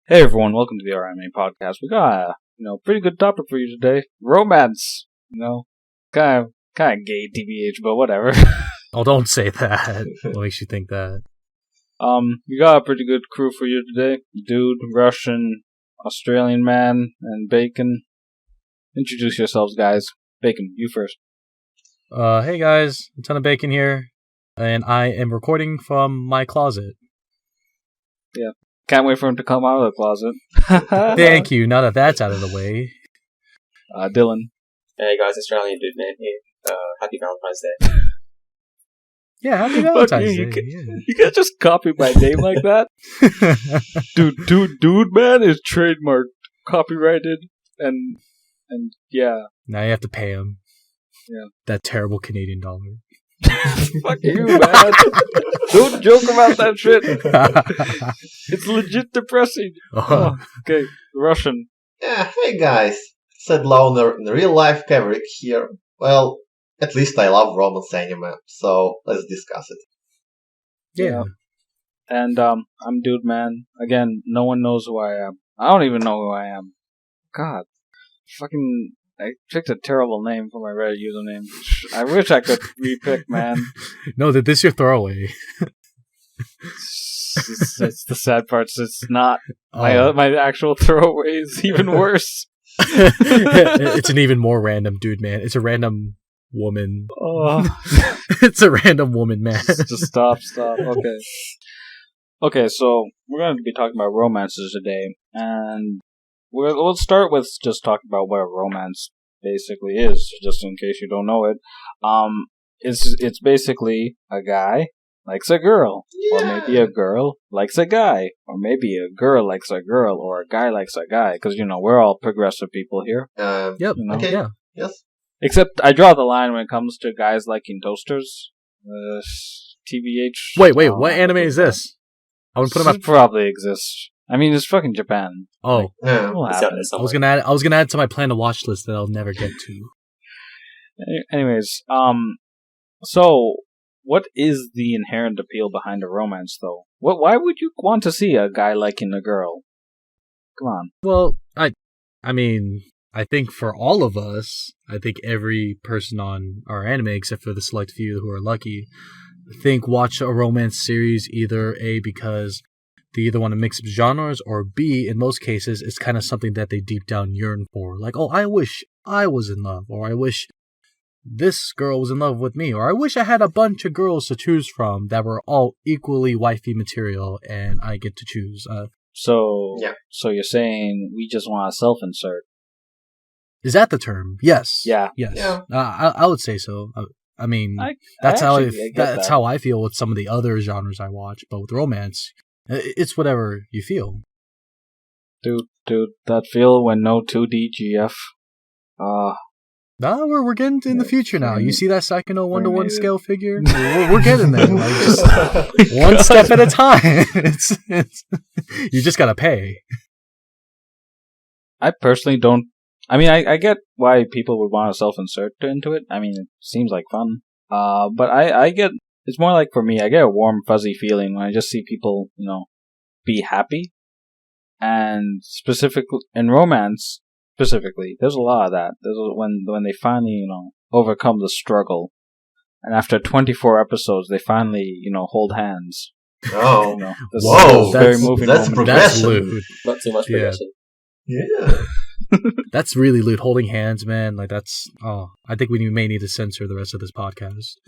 Hey everyone, welcome to the RMA podcast. We got a pretty good topic for you today. Romance. Kind of gay TBH, but whatever. Oh, don't say that. What makes you think that? We got a pretty good crew for you today. Dude, Russian, Australian man, and Bacon. Introduce yourselves, guys. Bacon, you first. Hey guys, a ton of bacon here, and I am recording from my closet. Yeah. Can't wait for him to come out of the closet. Thank you. Now that that's out of the way. Dylan. Hey guys, Australian dude man here. Happy Valentine's Day. Yeah, happy Valentine's Fuck Day. you can't just copy my name like that. Dude, man is trademarked, copyrighted, and yeah. Now you have to pay him. Yeah. That terrible Canadian dollar. Fuck you, man. Don't joke about that shit. It's legit depressing. Okay, Russian. Yeah, hey guys. Said Loner in real life Kaverick here. Well, at least I love romance anime, so let's discuss it. Yeah. And I'm Dude Man. Again, no one knows who I am. I don't even know who I am. God. Fucking I picked a terrible name for my Reddit username. I wish I could repick, man. No, this is your throwaway. It's the sad part. It's not. My actual throwaway is even worse. It's an even more random dude, man. It's a random woman. It's a random woman, man. Just stop. Okay, so we're going to be talking about romances today, and we'll start with just talking about what a romance basically is, just in case you don't know it. It's basically a guy likes a girl, or maybe a girl likes a guy, or maybe a girl likes a girl, or a guy likes a guy, because, we're all progressive people here. Yep. Okay. Yeah. Yes. Except I draw the line when it comes to guys liking toasters. TBH. Wait, what anime is this? I would put him It probably exists. I mean, it's fucking Japan. Oh, Yeah. It'll It's out happen. there I was somewhere. gonna add to my plan to watch list that I'll never get to. Anyways, so what is the inherent appeal behind a romance, though? Why would you want to see a guy liking a girl? Come on. Well, I mean, I think for all of us, I think every person on our anime, except for the select few who are lucky, watch a romance series either A, because they either want to mix up genres, or B, in most cases, it's kind of something that they deep down yearn for. Like, oh, I wish I was in love, or I wish this girl was in love with me, or I wish I had a bunch of girls to choose from that were all equally wifey material, and I get to choose. So you're saying we just want to self-insert? Is that the term? Yes. Yeah. Yes. Yeah. I would say so. I mean, I that's get that's that. how I feel with some of the other genres I watch. But with romance, it's whatever you feel. Dude, that feel when no 2D GF. No, we're getting in the future now. You see that Psychono 1-to-1 Freemated. scale figure? We're getting there. Like, just one step at a time. It's you just gotta pay. I personally don't. I mean, I get why people would want to self-insert into it. I mean, it seems like fun. But I get, it's more like for me, I get a warm, fuzzy feeling when I just see people, be happy. And specifically, in romance, specifically, there's a lot of that. There's when they finally, overcome the struggle. And after 24 episodes, they finally, hold hands. Oh. This Whoa, is a very moving that's moment. That's progression. lewd. Not too much progression. Yeah. That's really lewd. Holding hands, man. Like that's. Oh, I think we may need to censor the rest of this podcast.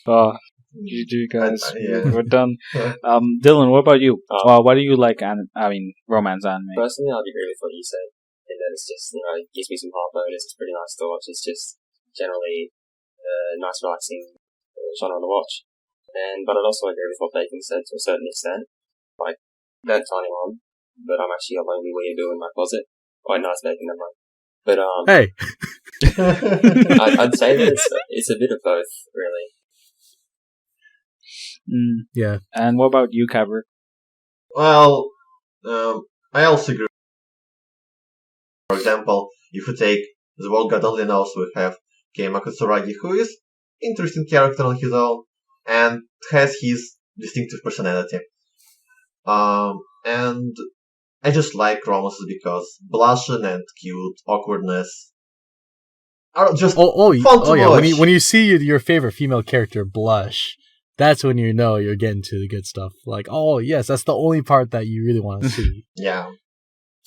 GG, guys. Yeah. We're done. Dylan, what about you? Oh. Why do you like romance anime? Personally, I'll agree with what you said. And that it's just, it gives me some heartburn. It's pretty nice to watch. It's just generally nice, relaxing genre to watch. But I'd also agree with what Bacon said to a certain extent. Like, that tiny one, but I'm actually a lonely weirdo in my closet. Quite nice, Bacon, never mind. But, Hey. I'd say that it's a bit of both, really. Yeah. And what about you, Cabri? Well, I also agree. For example, if you take The World God Only Knows, we have Keimako Tsuragi, who is interesting character on his own, and has his distinctive personality. And I just like romances because blushing and cute awkwardness are just fun to yeah. watch. When you see your favorite female character blush, that's when you know you're getting to the good stuff. Like, oh yes, that's the only part that you really want to see. Yeah.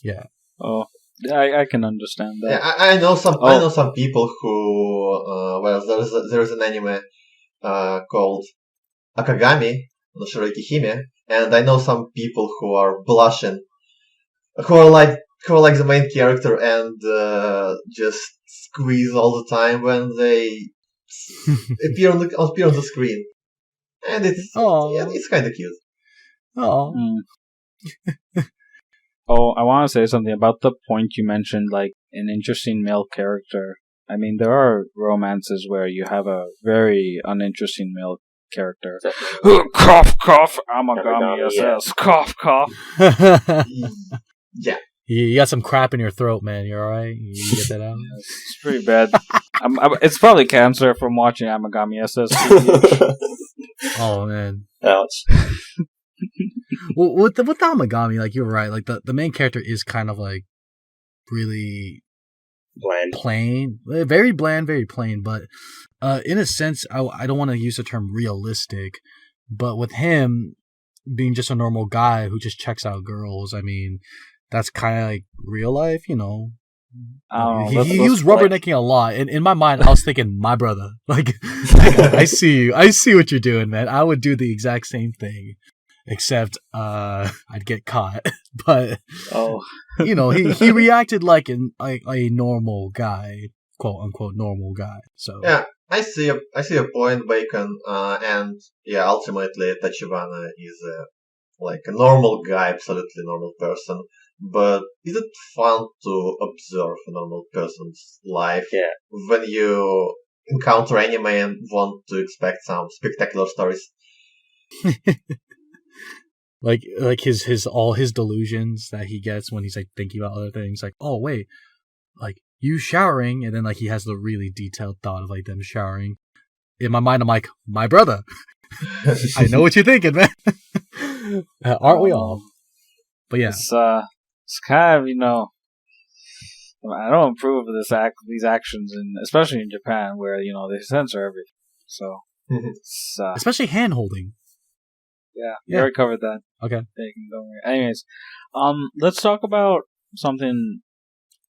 Yeah. Oh, I can understand that. Yeah, I know some people who there's an anime called Akagami no Shireki Hime, and I know some people who are blushing, who are like the main character and just squeeze all the time when they appear on the screen, and it's kind of cute. Oh. Oh, I want to say something about the point you mentioned, like an interesting male character. I mean, there are romances where you have a very uninteresting male character. Cough, cough, Amagami SS. Cough, cough. Yeah. You got some crap in your throat, man. You alright? You get that out? It's pretty bad. It's probably cancer from watching Amagami SS. Oh, man. Ouch. Well, with the Amagami, like, you're right. Like, the main character is kind of, like, really plain. Very bland, very plain. But in a sense, I don't want to use the term realistic, but with him being just a normal guy who just checks out girls, I mean, that's kind of like real life, you know. He was rubbernecking a lot. In my mind, I was thinking, my brother. Like, I see you. I see what you're doing, man. I would do the exact same thing. Except I'd get caught. But you know, he reacted like a normal guy, quote unquote normal guy. So yeah, I see a point, Bacon, and yeah, ultimately Tachibana is like a normal guy, absolutely normal person. But is it fun to observe a normal person's life when you encounter anime and want to expect some spectacular stories? Like his all his delusions that he gets when he's like thinking about other things, like, oh wait, like you showering, and then like he has the really detailed thought of like them showering. In my mind, I'm like, my brother. I know what you're thinking, man. Aren't we all? But yeah, it's kind of, you know, I don't approve of these actions, especially in Japan, where, you know, they censor everything. So it's, especially hand holding. Yeah, we already covered that. Okay. Anyways, let's talk about something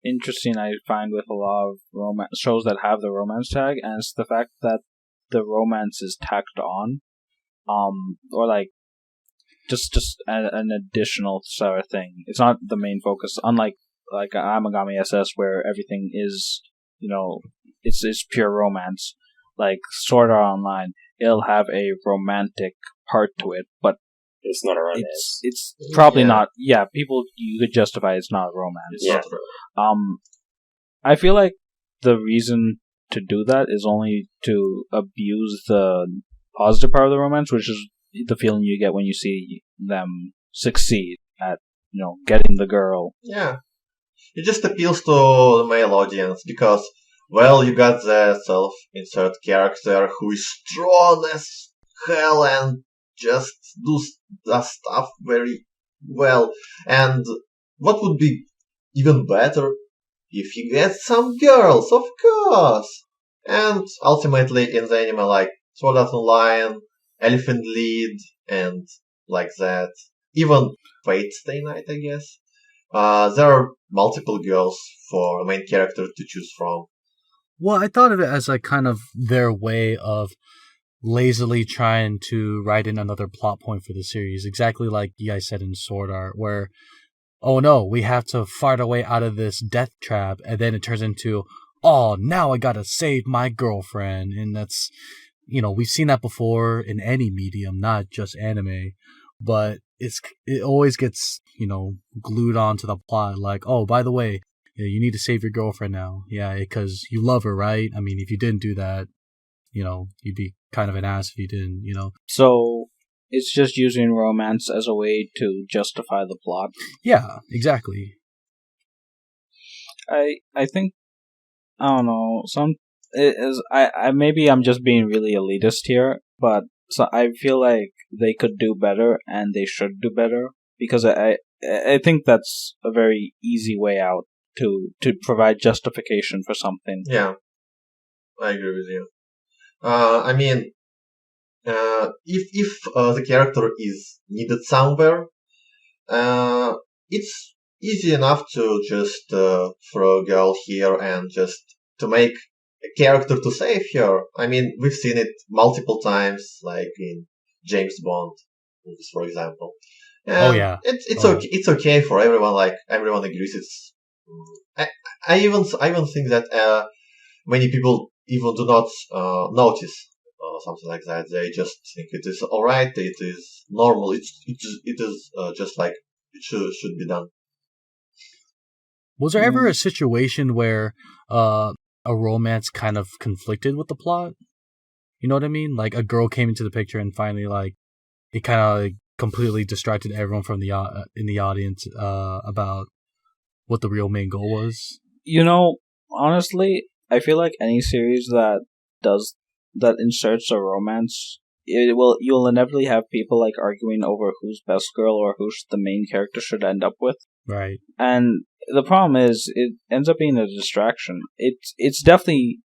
interesting I find with a lot of romance shows that have the romance tag, and it's the fact that the romance is tacked on, or like just an additional sort of thing. It's not the main focus, unlike like Amagami SS, where everything is, you know, it's pure romance. Like Sword Art Online, it'll have a romantic part to it, but it's not a romance. It's probably not. Yeah, people, you could justify it's not a romance. Yeah. I feel like the reason to do that is only to abuse the positive part of the romance, which is the feeling you get when you see them succeed at, you know, getting the girl. Yeah, it just appeals to the male audience because, well, you got the self-insert character who is strong as hell and just does stuff very well. And what would be even better if you get some girls, of course. And ultimately, in the anime like Sword Art Online, Elephant Lead, and like that, even Fate Stay Night, I guess. There are multiple girls for a main character to choose from. Well, I thought of it as like kind of their way of lazily trying to write in another plot point for the series, exactly like you guys said in Sword Art, where, oh no, we have to fight our way out of this death trap, and then it turns into, oh, now I gotta save my girlfriend, and that's, you know, we've seen that before in any medium, not just anime, but it always gets, you know, glued onto the plot, like, oh, by the way, you need to save your girlfriend now, yeah, because you love her, right? I mean, if you didn't do that, you know, you'd be kind of an ass if you didn't, you know. So it's just using romance as a way to justify the plot. Yeah, exactly. I think, I don't know, maybe I'm just being really elitist here, but so I feel like they could do better and they should do better, because I think that's a very easy way out to provide justification for something. Yeah, I agree with you. I mean, if the character is needed somewhere, it's easy enough to just throw a girl here and just to make a character to save her. I mean, we've seen it multiple times, like in James Bond movies, for example. And it's okay. It's okay for everyone. Like everyone agrees. It's. I even think that many people even do not notice something like that. They just think it is alright. It is normal. It is just like it should be done. Was there ever a situation where a romance kind of conflicted with the plot? You know what I mean? Like a girl came into the picture and finally, like, it kind of like, completely distracted everyone from the in the audience about what the real main goal was. You know, honestly, I feel like any series that inserts a romance, you'll inevitably have people like arguing over who's best girl or who the main character should end up with. Right. And the problem is, it ends up being a distraction. It's definitely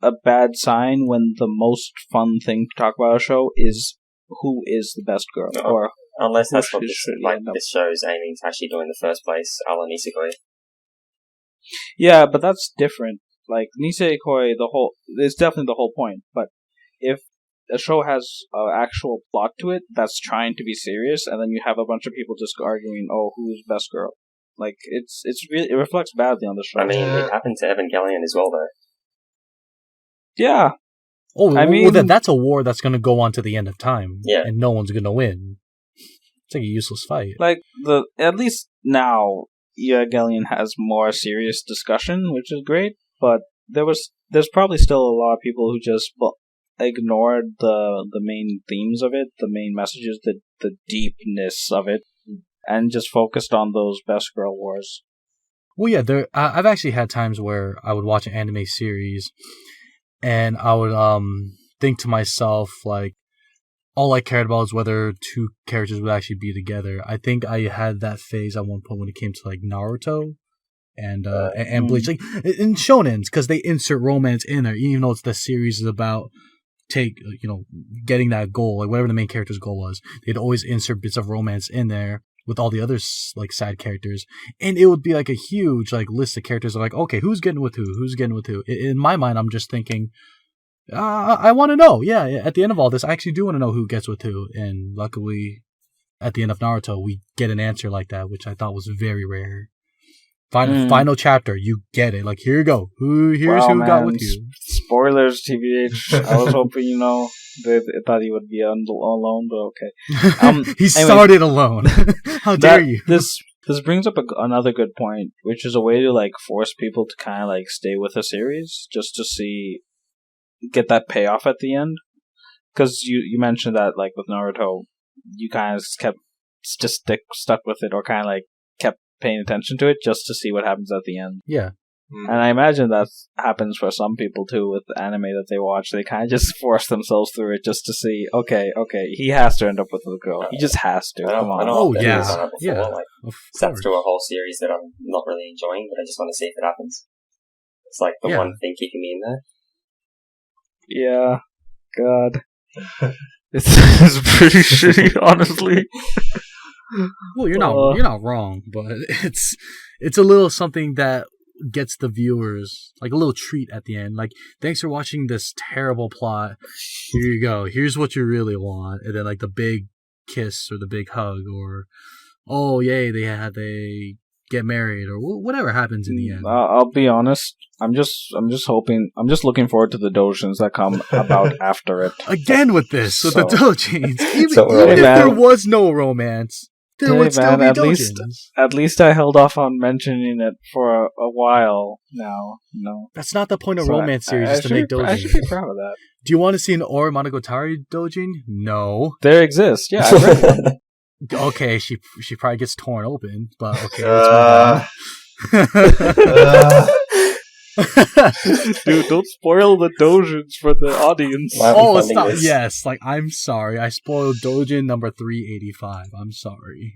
a bad sign when the most fun thing to talk about a show is who is the best girl, or unless that's what this show is aiming to actually do in the first place, a la Nisekoi. Yeah, but that's different. Like Nisekoi, it's definitely the whole point. But if a show has an actual plot to it that's trying to be serious, and then you have a bunch of people just arguing, "Oh, who's best girl?" Like it's really, it reflects badly on the show. I mean, it happened to Evangelion as well, though. Yeah. Oh, I mean, that's a war that's going to go on to the end of time, and no one's going to win. It's like a useless fight. Like at least now, Evangelion has more serious discussion, which is great. But there's probably still a lot of people who just ignored the main themes of it, the main messages, the deepness of it, and just focused on those best girl wars. Well, yeah, I've actually had times where I would watch an anime series, and I would think to myself, like, all I cared about was whether two characters would actually be together. I think I had that phase at one point when it came to like Naruto and Bleach, like in shonens, because they insert romance in there, even though it's the series is about getting that goal, like whatever the main character's goal was. They'd always insert bits of romance in there with all the other like side characters, and it would be like a huge like list of characters of like, okay, who's getting with who? Who's getting with who? In my mind, I'm just thinking, I want to know. Yeah, at the end of all this, I actually do want to know who gets with who. And luckily, at the end of Naruto, we get an answer like that, which I thought was very rare. Final chapter, you get it. Like, here you go. Who got with you? Spoilers, TBH. I was hoping, they thought he would be alone, but okay. He started alone. How dare you? This brings up another good point, which is a way to like force people to kind of like stay with a series just to get that payoff at the end. Because you mentioned that like with Naruto, you kind of kept just stuck with it, or kind of like kept paying attention to it just to see what happens at the end. Yeah. And I imagine that happens for some people too with the anime that they watch. They kind of just force themselves through it just to see, okay, he has to end up with the girl. He just has to. Come on. Like, sat through a whole series that I'm not really enjoying, but I just want to see if it happens. It's like the one thing keeping me in there. Yeah. God. It's pretty shitty, honestly. Well, you're not wrong, but it's a little something that gets the viewers like a little treat at the end. Like, thanks for watching this terrible plot. Here you go. Here's what you really want, and then like the big kiss or the big hug, or oh yay, they get married, or whatever happens in the end. I'll be honest. I'm just looking forward to the doujins that come about after it. Again with the doujins, even if there was no romance. There would still be at least I held off on mentioning it for a while now. That's not the point of romance series, is to make doujins. I should be proud of that. Do you want to see an Ore Monogatari doujin? No. There exists. Yeah, I read one. Okay, she probably gets torn open, but okay. Dude, don't spoil the doujins for the audience. Oh, stop! Yes, like I'm sorry, I spoiled doujin number 385. I'm sorry.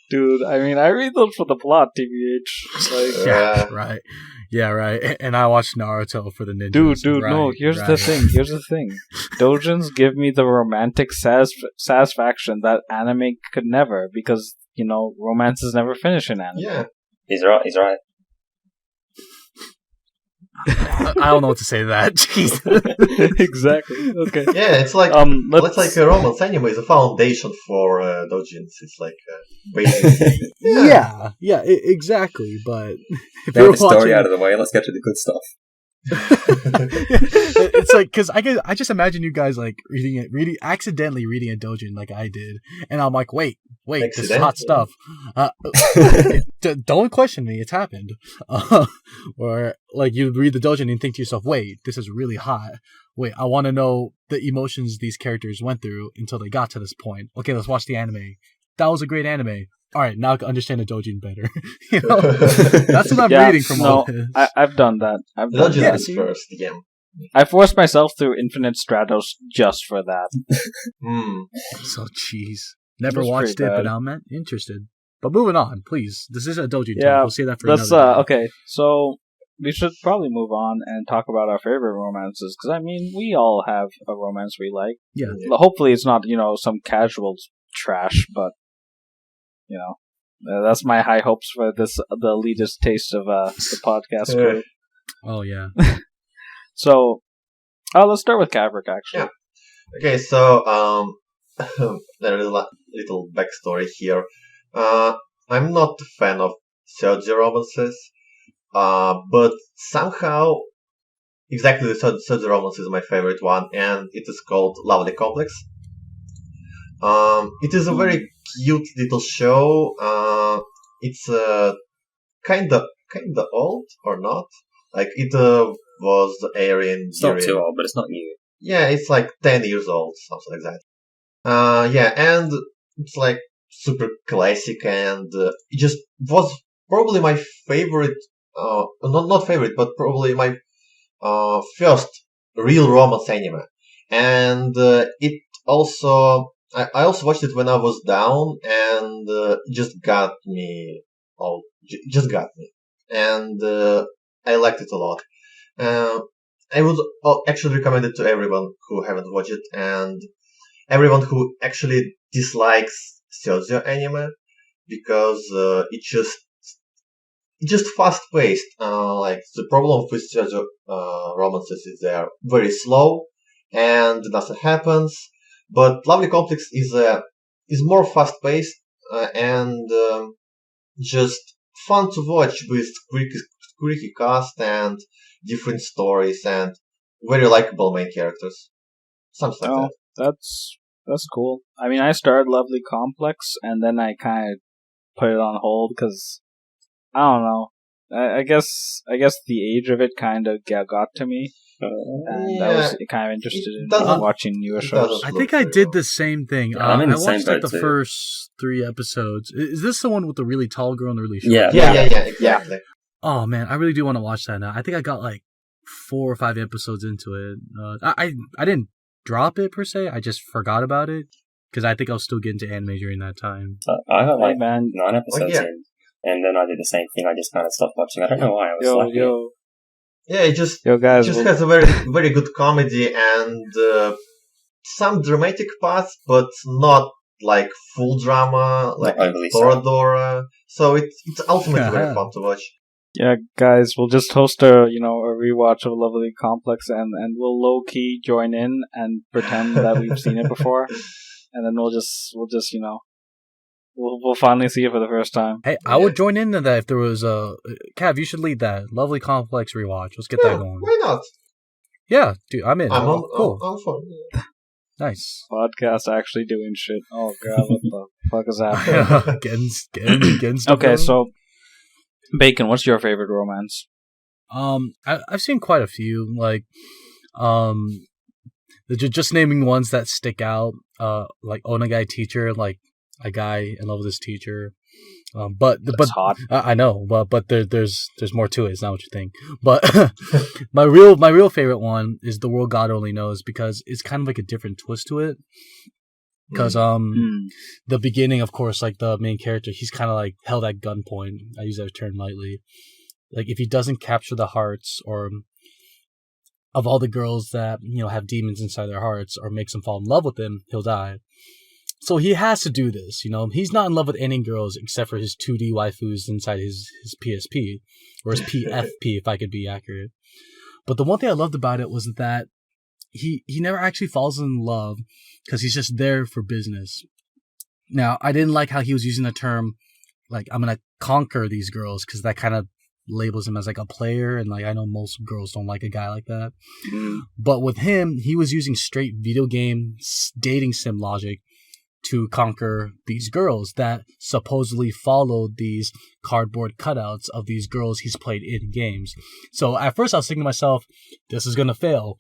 Dude, I mean, I read those for the plot, TBH. Like, Yeah, right. Yeah, right. And I watched Naruto for the ninjas. dude, right, no. Here's the thing. Doujins give me the romantic satisfaction that anime could never, because romances never finish in anime. Yeah. He's right. I don't know what to say to that. Jeez. Exactly. Okay. Yeah, it's like let's like a romance anime is a foundation for doujins. It's like basic. Yeah, exactly. But if Now you're the story watching, out of the way, let's get to the good stuff. it's like because I just imagine you guys like accidentally reading a doujin like I did, and I'm like, wait, this is hot stuff. Don't question me, it's happened. Or like you read the doujin and think to yourself, wait, this is really hot. Wait, I want to know the emotions these characters went through until they got to this point. Okay, let's watch the anime. That was a great anime. All right, now I can understand the doujin better. That's what I'm reading from all this. I've done that. Doujin is first, yeah. I forced myself through Infinite Stratos just for that. So cheese. Never watched it, but I'm interested. But moving on, please. This is a doujin talk. We'll see that for another day. Okay, so we should probably move on and talk about our favorite romances, because I mean, we all have a romance we like. Yeah. Hopefully, it's not some casual trash, but that's my high hopes for the elitist taste of the podcast group. Oh yeah. So, let's start with Kavrik, actually. Yeah. Okay, so there is a little backstory here. I'm not a fan of Shoujo romances, but somehow exactly the Shoujo romance is my favorite one, and it is called Lovely Complex. It is a very cute little show. It's kinda old or not? Like it was airing. It's not too old, but it's not new. Yeah, it's like 10 years old, something like that. Yeah, and it's like super classic, and it just was probably my favorite. Not favorite, but probably my first real romance anime, and it also. I also watched it when I was down, and it just got me. Just got me, and I liked it a lot. I would actually recommend it to everyone who haven't watched it, and everyone who actually dislikes Shoujo anime, because it's just fast paced. Like the problem with Shoujo romances is they're very slow, and nothing happens. But Lovely Complex is more fast paced and just fun to watch, with quirky cast and different stories and very likable main characters. Something like that. That's cool. I mean, I started Lovely Complex, and then I kind of put it on hold because I don't know. I guess the age of it kind of got to me. And I was kind of interested in watching newer shows. I think I did the same thing. Yeah, I watched like the first 3 episodes. Is this the one with the really tall girl and the really short? Yeah, exactly. Oh man, I really do want to watch that now. I think I got like 4 or 5 episodes into it. I didn't drop it per se. I just forgot about it because I think I was still getting to anime during that time. I got like 9 episodes in, and then I did the same thing. I just kind of stopped watching. I don't know why. I was Yeah, it just guys, has a very very good comedy and some dramatic parts, but not like full drama like Toradora. So it's ultimately very fun to watch. Yeah, guys, we'll just host a rewatch of Lovely Complex, and we'll low key join in and pretend that we've seen it before, and then we'll just we'll finally see it for the first time. Hey, I would join into that if there was a Cav. You should lead that Lovely Complex rewatch. Let's get that going. Why not? Yeah, dude, I'm in. Cool. I'm fun. Nice. Podcast actually doing shit. Oh god, what the fuck is happening? getting stuff Okay, going. so Bacon, what's your favorite romance? I've seen quite a few. Like, just naming ones that stick out. Like Onagai Teacher, like a guy in love with his teacher. But hot. I know, but there's more to it. It's not what you think. But my real favorite one is The World God Only Knows, because it's kind of like a different twist to it. Because the beginning, of course, like the main character, he's kind of like held at gunpoint. I use that term lightly. Like if he doesn't capture the hearts or of all the girls that have demons inside their hearts or makes them fall in love with them, he'll die. So he has to do this. He's not in love with any girls except for his 2D waifus inside his PSP or his PFP, if I could be accurate. But the one thing I loved about it was that he never actually falls in love because he's just there for business. Now, I didn't like how he was using the term, like, I'm going to conquer these girls, because that kind of labels him as, like, a player, and, like, I know most girls don't like a guy like that. But with him, he was using straight video game dating sim logic to conquer these girls that supposedly followed these cardboard cutouts of these girls he's played in games. So at first I was thinking to myself, this is going to fail.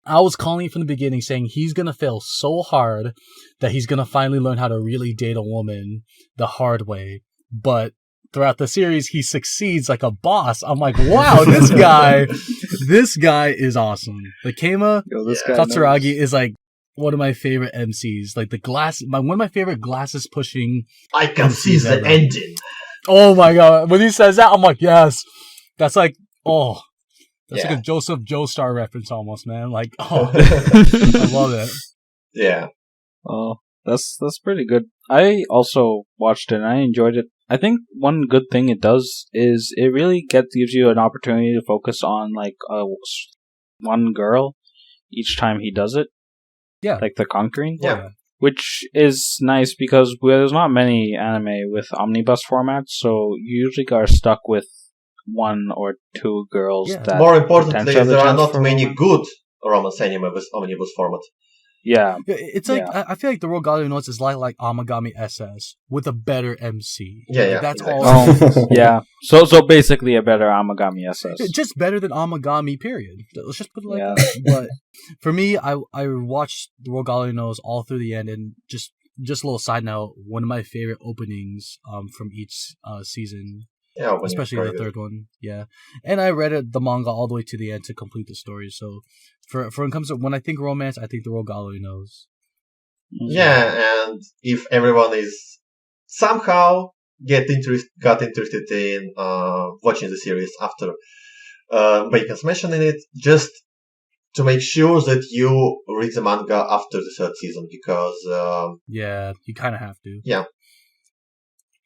I was calling it from the beginning saying he's going to fail so hard that he's going to finally learn how to really date a woman the hard way. But throughout the series, he succeeds like a boss. I'm like, wow, this guy is awesome. The Keima Katsuragi is like one of my favorite MCs. Like one of my favorite glasses pushing. I can see the engine. Oh my god. When he says that, I'm like, yes. That's like, oh. That's like a Joseph Joestar reference almost, man. Like, oh, I love it. Yeah. Oh, that's pretty good. I also watched it and I enjoyed it. I think one good thing it does is it really gives you an opportunity to focus on like one girl each time he does it. Yeah. Like the conquering. Yeah. Which is nice because there's not many anime with omnibus formats, so you usually are stuck with one or two girls. Yeah. That more importantly, there are not many romance. good romance anime with omnibus format. Yeah. It's like, I feel like The World Gallery Notes is like Amagami SS with a better MC. Yeah, That's exactly. all. Yeah. So basically a better Amagami SS. Just better than Amagami, period. Let's just put it like that. But for me, I watched The World Gallery Notes all through the end, and just a little side note, one of my favorite openings from each season. Yeah, especially the third one, yeah. And I read the manga all the way to the end to complete the story. So, for when it comes to when I think romance, I think The World Gallery Knows. Yeah, and if everyone is somehow got interested in watching the series after Bacon's mentioning it, just to make sure that you read the manga after the third season, because yeah, you kind of have to. Yeah.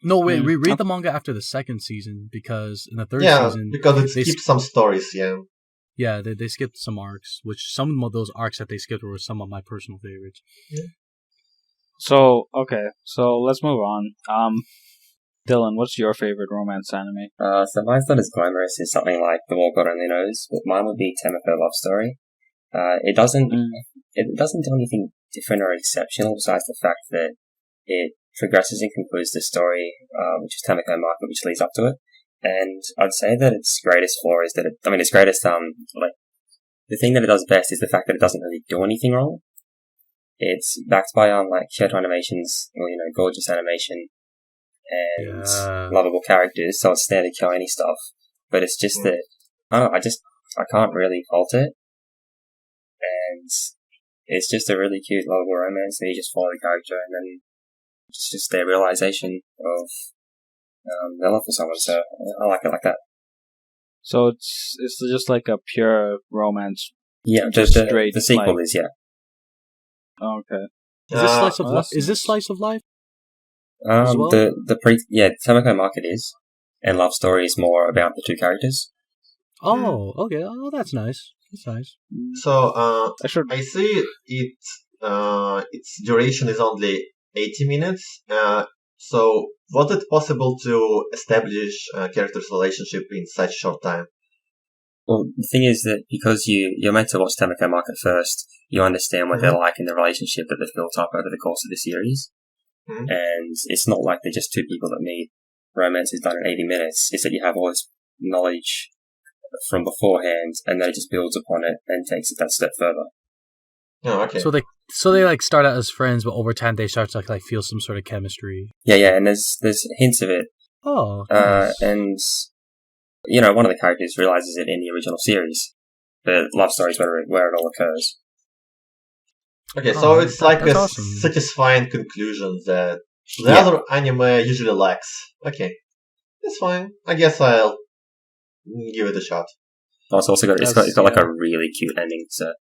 No, wait, we read the manga after the second season, because in the third season... because it skips some stories, Yeah, they skipped some arcs, which some of those arcs that they skipped were some of my personal favorites. Yeah. So let's move on. Dylan, what's your favorite romance anime? So mine's not as glamorous as something like The War God Only Knows, but mine would be Tamako Love Story. It doesn't do anything different or exceptional besides the fact that it progresses and concludes the story, which is Tamako Market, which leads up to it. And I'd say that its greatest flaw is that the thing that it does best is the fact that it doesn't really do anything wrong. It's backed by Shoujo animations, or gorgeous animation and lovable characters, so it's there to kill any stuff. But it's just that I can't really fault it, and it's just a really cute, lovable romance, and you just follow the character, and then it's just their realization of their love for someone. So I like it like that. So it's just like a pure romance. Yeah, just the sequel is Oh, okay. Is this slice of life? Is this slice of life? As well? Tamako Market is, and Love Story is more about the two characters. Oh, okay. Oh, that's nice. That's nice. So I see it. Its duration is only 80 minutes. So was it possible to establish a character's relationship in such short time? Well, the thing is that because you're meant to watch Tamako Market first, you understand what they're like in the relationship that they've built up over the course of the series. Mm-hmm. And it's not like they're just two people that meet. Romance is done in 80 minutes. It's that you have all this knowledge from beforehand, and then it just builds upon it and takes it that step further. Oh, okay. So they like start out as friends, but over time they start to like feel some sort of chemistry. Yeah, and there's hints of it. Oh, nice. And one of the characters realizes it in the original series, but Love Story is where it all occurs. Okay, so it's like that's a awesome. satisfying conclusion that the Yeah. other anime usually lacks. Okay, it's fine. I guess I'll give it a shot. Oh, it's also got That's- like yeah. a really cute ending. So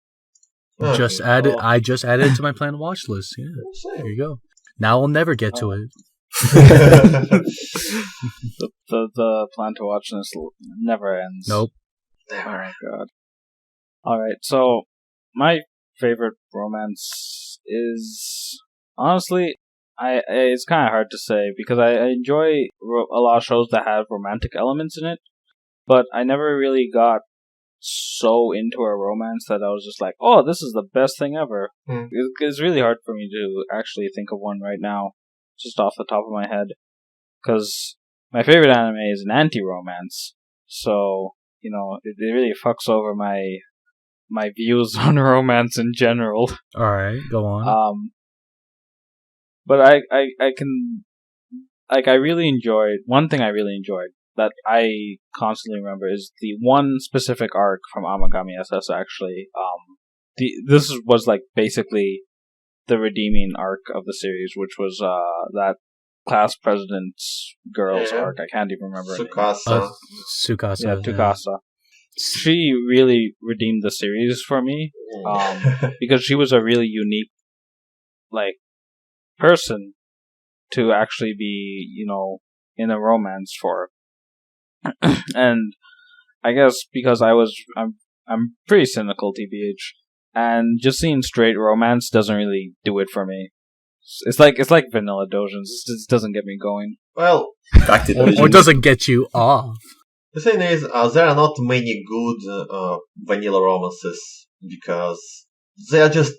Okay. Just added. Well- I just added it to my planned watch list. Yeah, there you go. Now I'll never get to it. The plan to watch this never ends. Nope. Oh my god. Alright, so my favorite romance is honestly, it's kind of hard to say because I enjoy a lot of shows that have romantic elements in it, but I never really got so into a romance that I was just like, oh, this is the best thing ever. Hmm. It's really hard for me to actually think of one right now, just off the top of my head, because my favorite anime is an anti-romance, so it really fucks over my views on romance in general. All right, go on. But I can, like, I really enjoyed one thing. I really enjoyed that I constantly remember is the one specific arc from Amagami SS. Actually, this was like basically the redeeming arc of the series, which was that class president's girls Yeah. arc. I can't even remember her name. Tsukasa. Tsukasa. Yeah, Tukasa. She really redeemed the series for me because she was a really unique, like, person to actually be, in a romance for. And I guess because I'm pretty cynical, TBH, and just seeing straight romance doesn't really do it for me. It's like vanilla dojins. It just doesn't get me going. Well, back to Or doesn't get you off. the thing is, there are not many good vanilla romances because they are just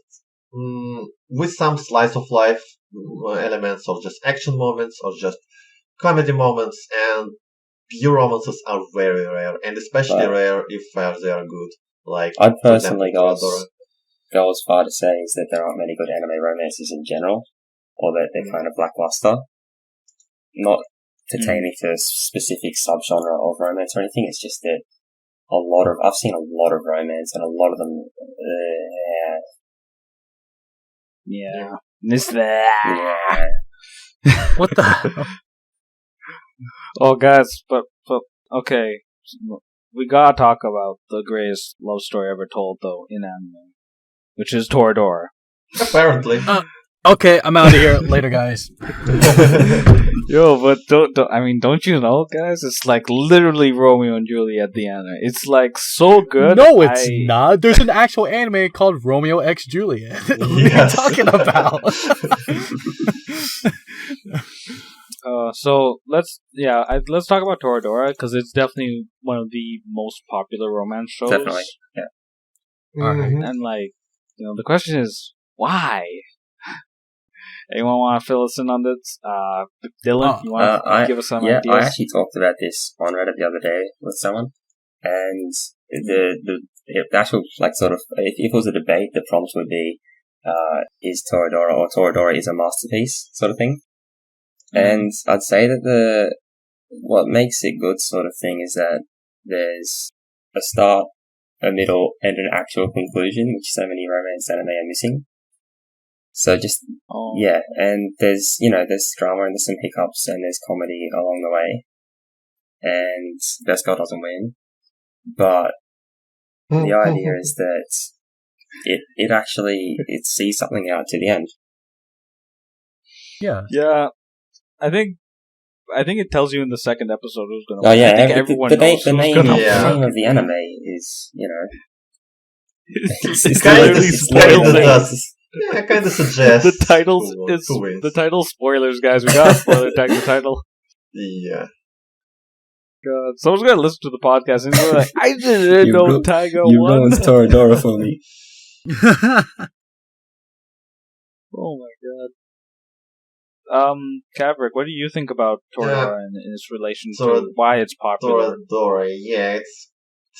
with some slice of life elements, or just action moments, or just comedy moments, and pure romances are very rare, and especially Right. rare if they are good. Like, I'd for example, personally Toradora. go as far to say is that there aren't many good anime romances in general, or that they're kind of lackluster. Not pertaining to a specific subgenre of romance or anything. It's just that I've seen a lot of romance, and a lot of them, Yeah. Miss that. yeah. What the hell? Oh, guys, but okay, we gotta talk about the greatest love story ever told, though, in anime, which is Toradora. Apparently. Okay, I'm out of here. Later, guys. Yo, but don't you know, guys? It's like literally Romeo and Juliet at the end. It's like so good. No, it's not. There's an actual anime called Romeo X Juliet. What are you Yes. talking about? So let's talk about Toradora because it's definitely one of the most popular romance shows. Definitely, yeah. Alright. Mhm. And the question is why? Anyone want to fill us in on this? Dylan, you want to give us some I ideas? actually talked about this on Reddit the other day with someone, and the actual, like, sort of, if it was a debate, the prompt would be, is Toradora, or Toradora is a masterpiece, sort of thing. And I'd say that what makes it good, sort of thing, is that there's a start, a middle, and an actual conclusion, which so many romance anime are missing. So just, yeah, and there's drama, and there's some hiccups, and there's comedy along the way. And best girl doesn't win. But the idea is that it sees something out to the end. Yeah. Yeah, I think it tells you in the second episode who's gonna Oh win. yeah, I think everyone knows who's the name gonna of win. the anime is, It's kind of literally spoiled spoilers. us. Yeah, kind of suggests The titles who wins. the title spoilers, guys. We got spoiler tag the title. Yeah. God, someone's gonna listen to the podcast and be like, "I didn't You know ru- Taiga You won." ruined Toradora for me. Oh my god. Kavrik, what do you think about Toradora in its relation to why it's popular? Toradora, yeah, it's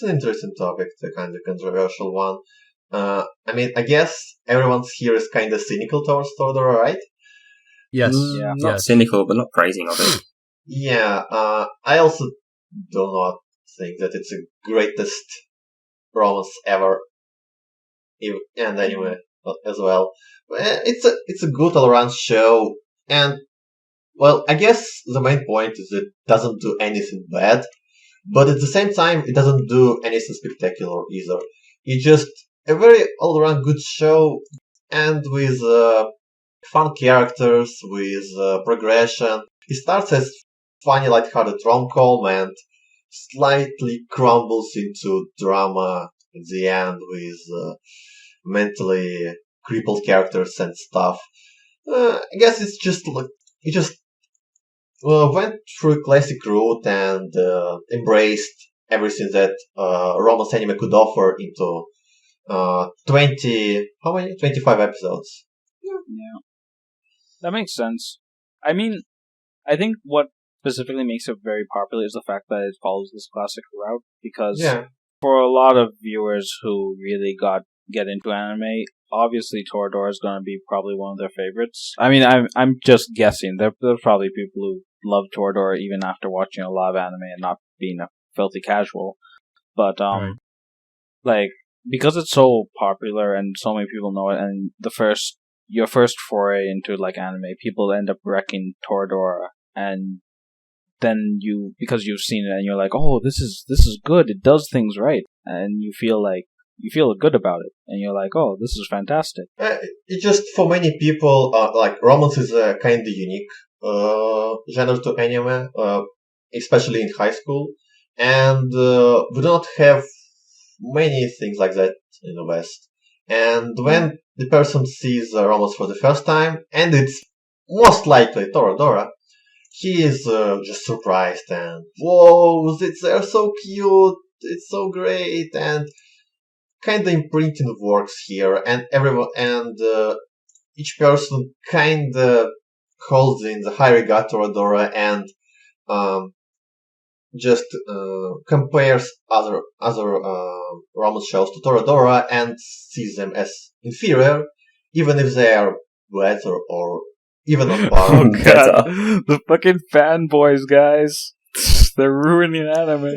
an interesting topic, it's a kind of controversial one. I mean, I guess everyone here is kind of cynical towards Toradora, right? Yes. Yeah. Not Yes. cynical, but not praising of it. Yeah, I also do not think that it's the greatest romance ever. And anyway, as well. It's a good all-around show, and well, I guess the main point is it doesn't do anything bad, but at the same time, it doesn't do anything spectacular either. It's just a very all-around good show, and with fun characters, with progression. It starts as funny, lighthearted rom-com and slightly crumbles into drama at the end with mentally crippled characters and stuff. I guess it's just like it just went through a classic route and embraced everything that romance anime could offer into 20, how many? 25 episodes. Yeah, that makes sense. I mean, I think what specifically makes it very popular is the fact that it follows this classic route. Because Yeah, for a lot of viewers who really get into anime, obviously Toradora is going to be probably one of their favorites. I mean, I'm just guessing. There are probably people who love Toradora even after watching a lot of anime and not being a filthy casual. But Right. like because it's so popular and so many people know it, and your first foray into like anime, people end up wrecking Toradora, and then because you've seen it and you're like, oh, this is good. It does things right, and you feel good about it, and you're like, oh, this is fantastic. it just for many people, like romance is a kind of unique genre to anime, especially in high school, and we don't have many things like that in the West. And when the person sees romance for the first time, and it's most likely Toradora, he is just surprised and whoa, they're so cute, it's so great, and kind of imprinting works here, and everyone and each person kind of holds in the high regard Toradora and um, just compares other romance shows to Toradora and sees them as inferior, even if they are better or even on par. Oh god, the fucking fanboys, guys. They're ruining anime.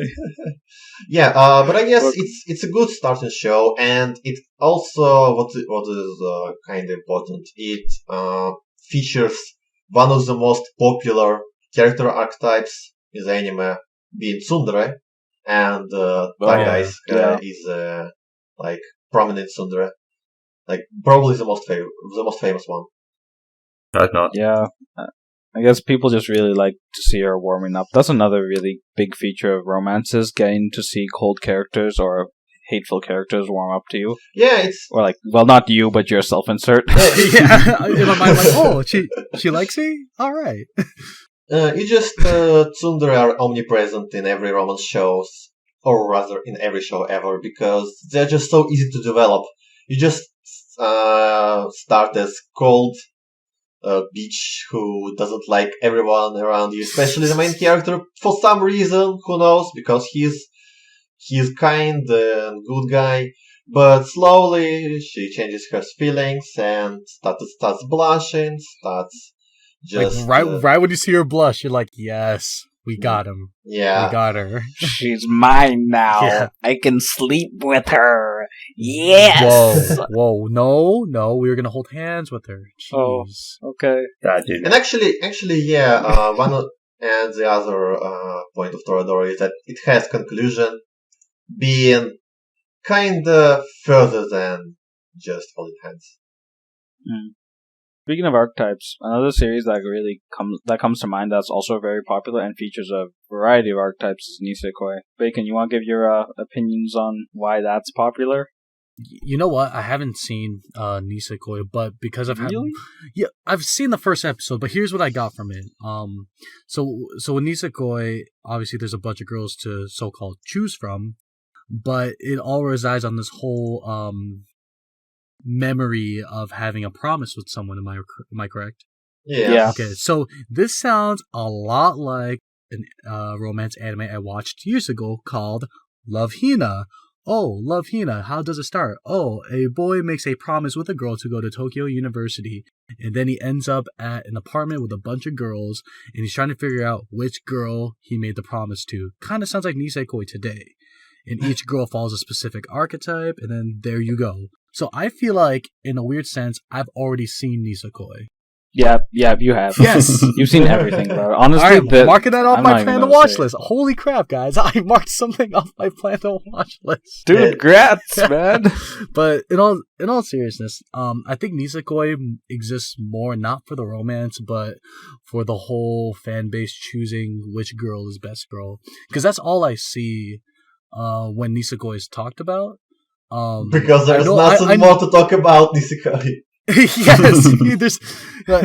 Yeah, but I guess Look. it's a good starting show, and it also what is kind of important. It features one of the most popular character archetypes in the anime, being tsundere, and Tacked Yeah. is like prominent tsundere, like probably the most famous one. I've not. Yeah. I guess people just really like to see her warming up. That's another really big feature of romances, getting to see cold characters or hateful characters warm up to you. Yeah, it's Or like, well, not you, but your self-insert. Yeah, in my mind, like, oh, she likes me. All right. It's just tsundere are omnipresent in every romance shows, or rather in every show ever, because they're just so easy to develop. You just start as cold bitch who doesn't like everyone around you, especially the main character for some reason. Who knows? Because he's kind and good guy. But slowly she changes her feelings and starts blushing, starts just Like right when you see her blush, you're like, yes, we got him. yeah. We got her. She's mine now. Yeah. I can sleep with her. Yes. Whoa, no, we were gonna hold hands with her. Oh. Jeez. Okay. That did. And actually, yeah. And the other point of Toradora is that it has conclusion, being kinda further than just holding hands. Speaking of archetypes, another series that comes to mind that's also very popular and features a variety of archetypes is Nisekoi. Bacon, you want to give your opinions on why that's popular? You know what? I haven't seen Nisekoi, but because Really? yeah, I've seen the first episode, but here's what I got from it. So in Nisekoi, obviously there's a bunch of girls to so-called choose from, but it all resides on this whole memory of having a promise with someone. Am I correct? Yeah. Okay, so this sounds a lot like an romance anime I watched years ago called Love Hina. Oh, Love Hina, how does it start? Oh, a boy makes a promise with a girl to go to Tokyo University, and then he ends up at an apartment with a bunch of girls, and he's trying to figure out which girl he made the promise to. Kind of sounds like Nisekoi today. and each girl follows a specific archetype, and then there you go. So I feel like, in a weird sense, I've already seen Nisekoi. Yeah, you have. Yes. You've seen everything, bro. Honestly, I'm marking that off I'm my not even plan to gonna watch say it. list. Holy crap, guys. I marked something off my plan to watch list. Dude, grats, man. But in all seriousness, I think Nisekoi exists more not for the romance, but for the whole fan base choosing which girl is best girl. Because that's all I see when Nisekoi is talked about. Because there's nothing more to talk about, Nisekoi. Yes,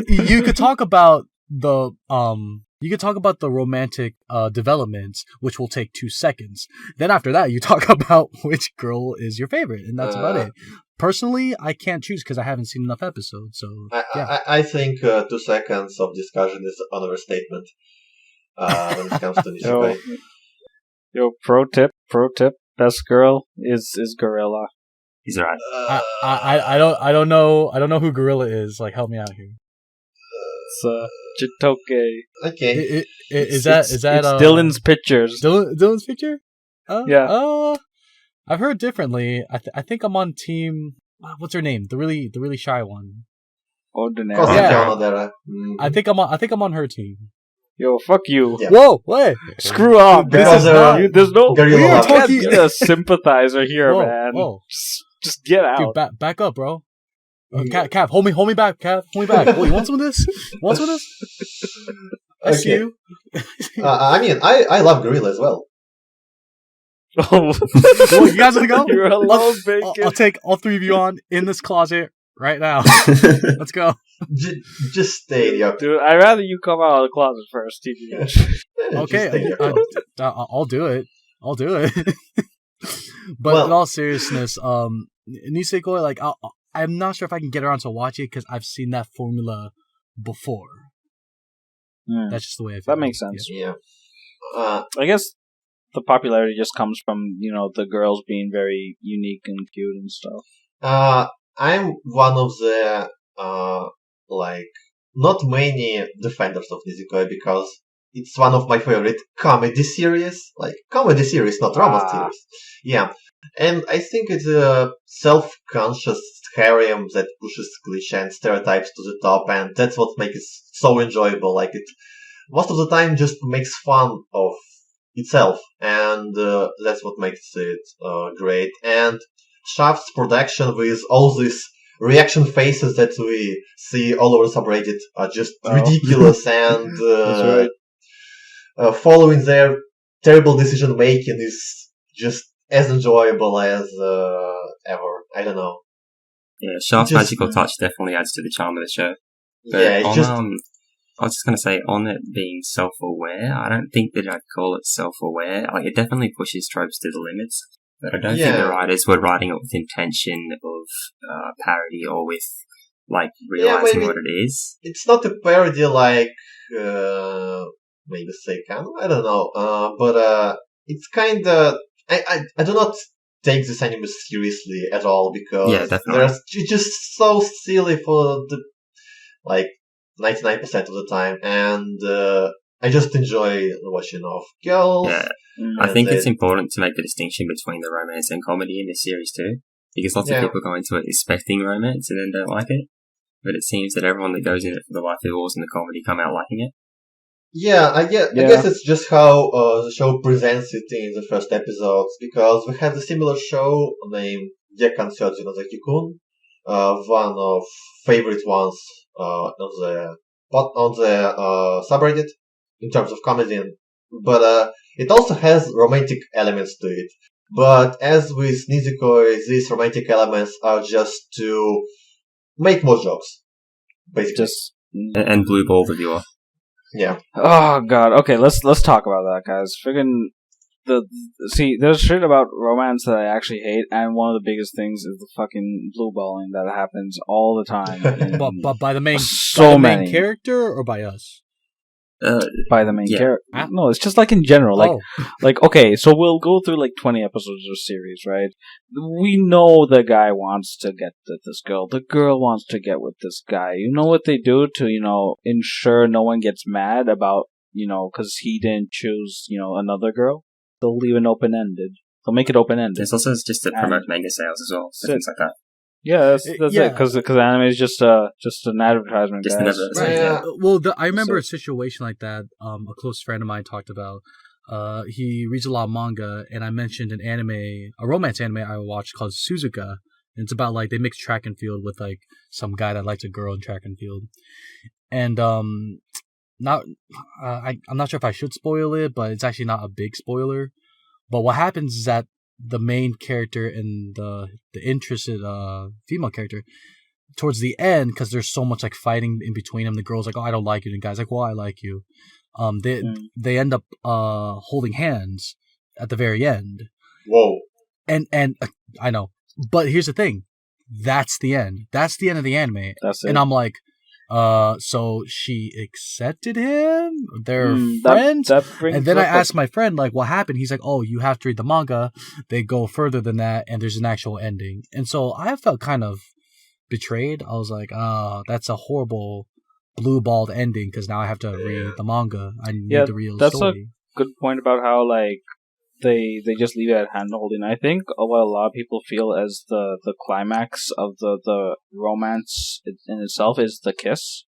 you could talk about the romantic developments, which will take 2 seconds. Then after that, you talk about which girl is your favorite, and that's about it. Personally, I can't choose because I haven't seen enough episodes. So I think 2 seconds of discussion is an understatement when it comes to Nisekoi. Yo, pro tip, best girl is Gorilla. He's right. I don't know who Gorilla is. Like, help me out here. It's Jitoke. Okay. Is that Dylan's pictures? Dylan's picture? Yeah. I've heard differently. I think I'm on team. What's her name? The really shy one. Ordinary. Yeah. I think I'm on her team. Yo, fuck you. Yeah. Whoa, wait. Screw off. Because There's no. we are talking a sympathizer here, man. Whoa. Just get out. Dude, back up, bro. Cav, hold me back, Cav. Hold me back. Oh, you want some of this? I see you. I mean, I love Gorilla as well. Oh, you guys want to go? You're alone, Bacon. I'll take all 3 of you on in this closet right now. Let's go. Just stay there. Dude, I'd rather you come out of the closet first, TBH. Okay, I'll do it. But in all seriousness, Nisekoi, like, I'm not sure if I can get around to watch it because I've seen that formula before. That's just the way I feel. That makes sense. Yeah. I guess the popularity just comes from, the girls being very unique and cute and stuff. I'm one of the, not many defenders of Nisekoi because it's one of my favorite comedy series. Like, comedy series, not romance series. Yeah. And I think it's a self-conscious harem that pushes cliché and stereotypes to the top, and that's what makes it so enjoyable. Like, it most of the time just makes fun of itself, and that's what makes it great. And Shaft's production with all these reaction faces that we see all over subreddit are just ridiculous, and That's right. Following their terrible decision making is just as enjoyable as ever. I don't know. Yeah, Shaft's magical touch definitely adds to the charm of the show. But Yeah, it's just I was just going to say, on it being self-aware, I don't think that I'd call it self-aware. Like, it definitely pushes tropes to the limits, but I don't think the writers were writing it with intention of parody or with, like, realizing what it is. It's not a parody like maybe Seikan. I don't know. But it's kind of I do not take this anime seriously at all because they're just so silly for the 99% of the time, and I just enjoy watching off girls. Yeah, I think it's important to make the distinction between the romance and comedy in this series too, because lots of people go into it expecting romance and then don't like it, but it seems that everyone that goes in it for the life wars and the comedy come out liking it. Yeah, I guess it's just how the show presents it in the first episodes, because we have a similar show named Gekkan Nozaki-kun, one of favorite ones on the subreddit in terms of comedy, but it also has romantic elements to it. But as with Nisekoi, these romantic elements are just to make more jokes, basically. And blue ball the viewer. Yeah. Oh god. Okay, let's talk about that, guys. Friggin' there's shit about romance that I actually hate, and one of the biggest things is the fucking blue balling that happens all the time. But by the main main character or by us? By the main character. No, it's just like in general. Like okay, so we'll go through like 20 episodes of series, right? We know the guy wants to get with this girl. The girl wants to get with this guy. You know what they do to, ensure no one gets mad about, because he didn't choose, another girl? They'll leave it open-ended. They'll make it open-ended. There's also just to promote manga sales as well, so things like that. Yeah, that's it. Because anime is just an advertisement. Just an advertisement. Right. Yeah. Well, I remember a situation like that. A close friend of mine talked about. He reads a lot of manga, and I mentioned a romance anime I watched called Suzuka. And it's about like they mix track and field with like some guy that likes a girl in track and field. And I'm not sure if I should spoil it, but it's actually not a big spoiler. But what happens is that the main character and the interested female character, towards the end, because there's so much like fighting in between them, the girl's like, "Oh, I don't like you," and the guy's like, "Well, I like you." They end up holding hands at the very end. Whoa. And I know, but here's the thing, that's the end. That's the end of the anime. That's it. And I'm like, so she accepted him? They're friends? And then I asked my friend, like, what happened? He's like, oh, you have to read the manga. They go further than that, and there's an actual ending. And so I felt kind of betrayed. I was like, that's a horrible blue-balled ending, because now I have to read the manga. I need the real that's story. A good point about how, like, they just leave it at hand-holding. I think what a lot of people feel as the climax of the romance in itself is the kiss.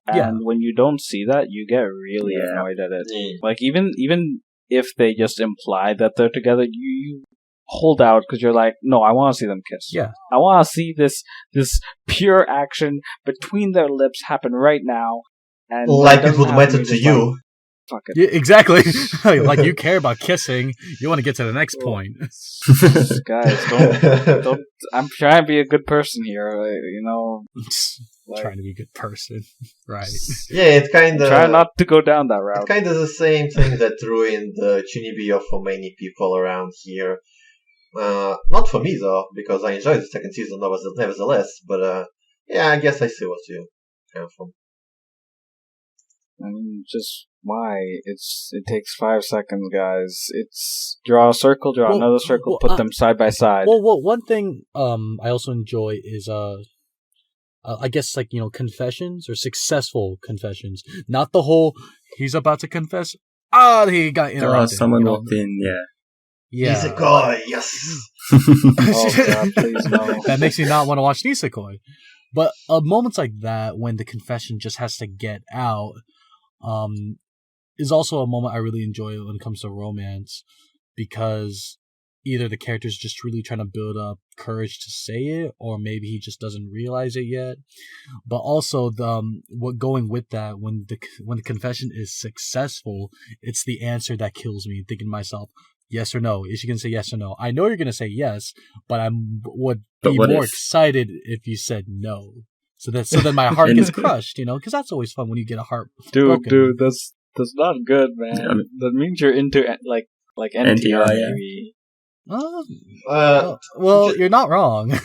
And when you don't see that, you get really annoyed at it. Yeah. Like, even if they just imply that they're together, you hold out because you're like, no, I want to see them kiss. Yeah. I want to see this pure action between their lips happen right now. And Like it would matter to you. Fuck it. Yeah, exactly. Like you care about kissing, you want to get to the next point. Guys, don't. I'm trying to be a good person here, you know. Trying to be a good person, right? Yeah, it's kind of... Try not to go down that route. It's kind of the same thing that ruined the Chunibiyo for many people around here. Not for me, though, because I enjoyed the second season nevertheless, but yeah, I guess I see what you come from. I mean, just why? It takes 5 seconds, guys. It's draw a circle, draw another circle, put them side by side. Well, one thing I also enjoy is I guess, like, you know, confessions or successful confessions. Not the whole, he's about to confess, he got interrupted. Someone walked in, Yeah. Nisekoi, yes! Oh, God, please, no. That makes me not want to watch Nisekoi. But moments like that, when the confession just has to get out, is also a moment I really enjoy when it comes to romance, because either the character's just really trying to build up courage to say it, or maybe he just doesn't realize it yet. But also what going with that, when the confession is successful, it's the answer that kills me. Thinking to myself, yes or no? Is she gonna say yes or no? I know you're gonna say yes, but I would be more excited if you said no. So then my heart gets crushed, you know, because that's always fun when you get a heart broken. Dude, that's not good, man. That means you're into like NTR, maybe. Well, you're not wrong.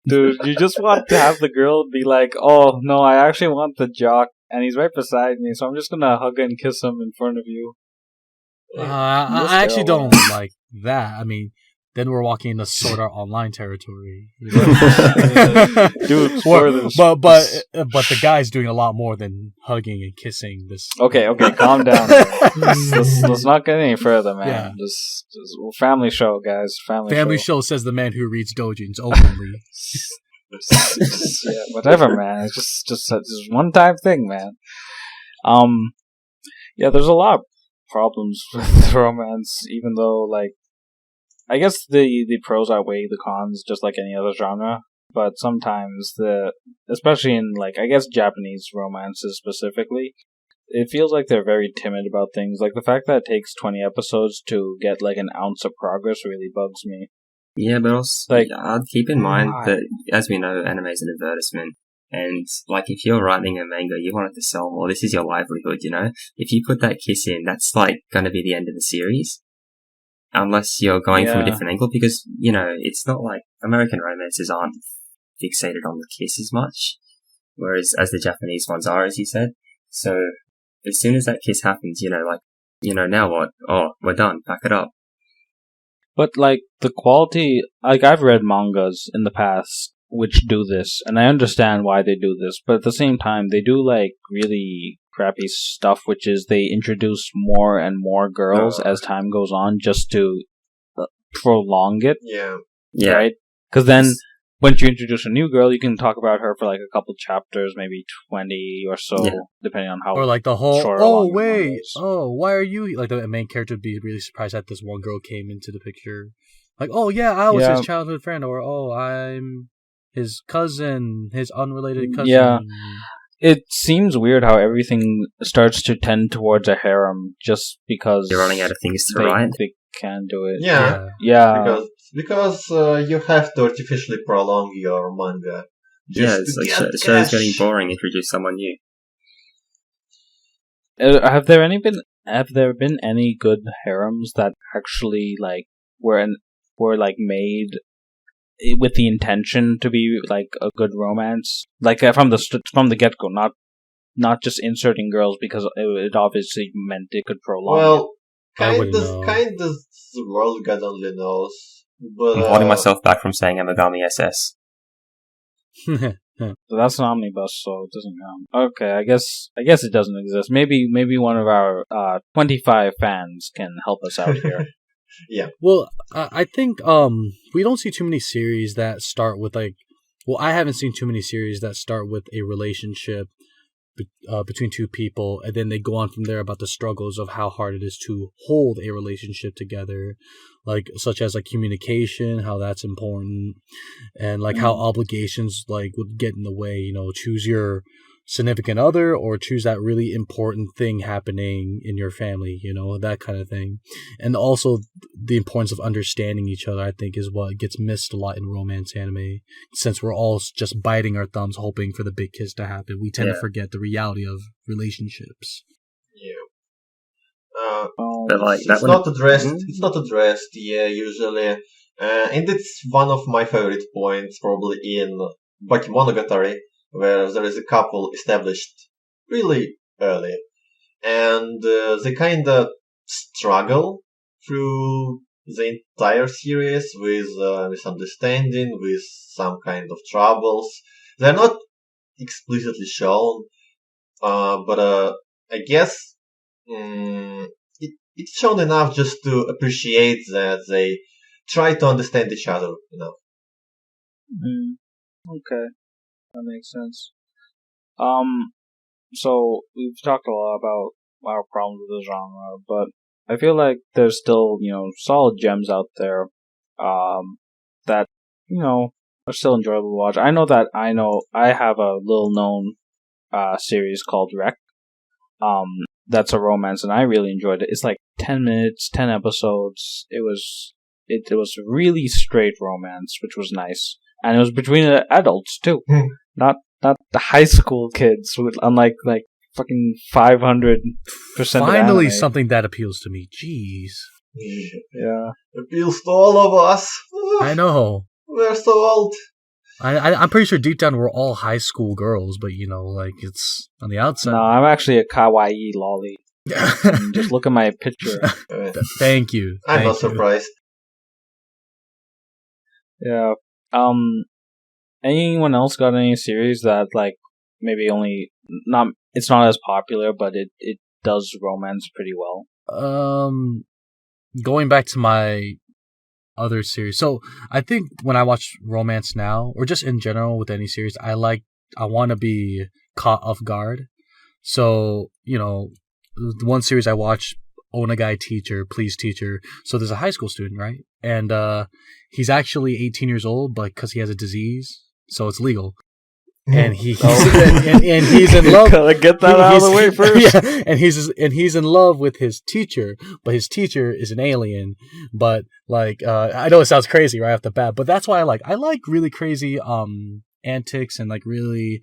Dude, you just want to have the girl be like, oh, no, I actually want the jock, and he's right beside me, so I'm just gonna hug and kiss him in front of you. I actually don't like that. I mean, then we're walking into Sword Art Online territory. You know? Dude, but the guy's doing a lot more than hugging and kissing this. Okay, calm down. let's not get any further, man. Yeah. Just family show, guys. Family show says the man who reads doujins openly. Yeah, whatever, man. It's just a one-time thing, man. Yeah, there's a lot of problems with romance, even though, like, I guess the pros outweigh the cons, just like any other genre. But sometimes especially in, like, I guess Japanese romances specifically, it feels like they're very timid about things. Like, the fact that it takes 20 episodes to get, like, an ounce of progress really bugs me. Yeah, but also, like, I'd keep in mind that, as we know, anime is an advertisement. And, like, if you're writing a manga, you want it to sell more. This is your livelihood, you know? If you put that kiss in, that's, like, going to be the end of the series. Unless you're going from a different angle, because, you know, it's not like American romances aren't fixated on the kiss as much, whereas as the Japanese ones are, as you said. So, as soon as that kiss happens, you know, like, you know, now what? Oh, we're done. Pack it up. But, like, the quality... Like, I've read mangas in the past which do this, and I understand why they do this, but at the same time, they do, like, really crappy stuff, which is they introduce more and more girls as time goes on, just to prolong it, Yeah. right? Because then, once you introduce a new girl, you can talk about her for like a couple chapters, maybe 20 or so, depending on how. Or like the whole, short or oh long the manga wait, is. oh why are you like the main character would be really surprised that this one girl came into the picture, like oh yeah I was his childhood friend, or oh I'm his cousin, his unrelated cousin. Yeah, it seems weird how everything starts to tend towards a harem just because You're running out of things to write. They can do it. Yeah. Because you have to artificially prolong your manga. It's like show's getting boring. Introduce someone new. Have there been any good harems that actually like were like made with the intention to be like a good romance, like from the get go, not just inserting girls because it obviously meant it could prolong. Well, kind of the world God only knows. But I'm holding myself back from saying Amagami SS. So that's an omnibus, so it doesn't count. Okay, I guess it doesn't exist. Maybe one of our 25 fans can help us out here. Yeah. Well, I think we don't see too many series that start with like. Well, I haven't seen too many series that start with a relationship between two people, and then they go on from there about the struggles of how hard it is to hold a relationship together, like such as like communication, how that's important, and like how obligations like would get in the way. You know, choose your significant other or choose that really important thing happening in your family, you know, that kind of thing. And also the importance of understanding each other, I think, is what gets missed a lot in romance anime. Since we're all just biting our thumbs hoping for the big kiss to happen, we tend to forget the reality of relationships. Yeah. Like, it's not addressed. It's not addressed, usually. And it's one of my favorite points, probably in Bakemonogatari, where there is a couple established really early, and they kind of struggle through the entire series with misunderstanding, with some kind of troubles. They're not explicitly shown, but I guess it's shown enough just to appreciate that they try to understand each other, you know. Okay. That makes sense. So we've talked a lot about our problems with the genre, but I feel like there's still, solid gems out there, that, are still enjoyable to watch. I know I have a little known, series called Rec. That's a romance, and I really enjoyed it. It's like 10 minutes, 10 episodes. It was really straight romance, which was nice. And it was between adults too, not the high school kids. Unlike like fucking 500%. Finally, something that appeals to me. Jeez. Yeah, appeals to all of us. I know. We're so old. I'm pretty sure deep down we're all high school girls, but like it's on the outside. No, I'm actually a kawaii lolly. Just look at my picture. Thank you. I'm not surprised. Yeah. Anyone else got any series that like maybe it's not as popular, but it does romance pretty well? Going back to my other series, so I think when I watch romance now, or just in general with any series, I want to be caught off guard. So the one series I watched, Onagai Teacher, Please Teacher. So there's a high school student, right? And he's actually 18 years old, but because he has a disease, so it's legal. And he's in love. Gotta get that out of the way first. Yeah, and he's in love with his teacher, but his teacher is an alien. But like, I know it sounds crazy right off the bat, but that's why I like really crazy antics and like really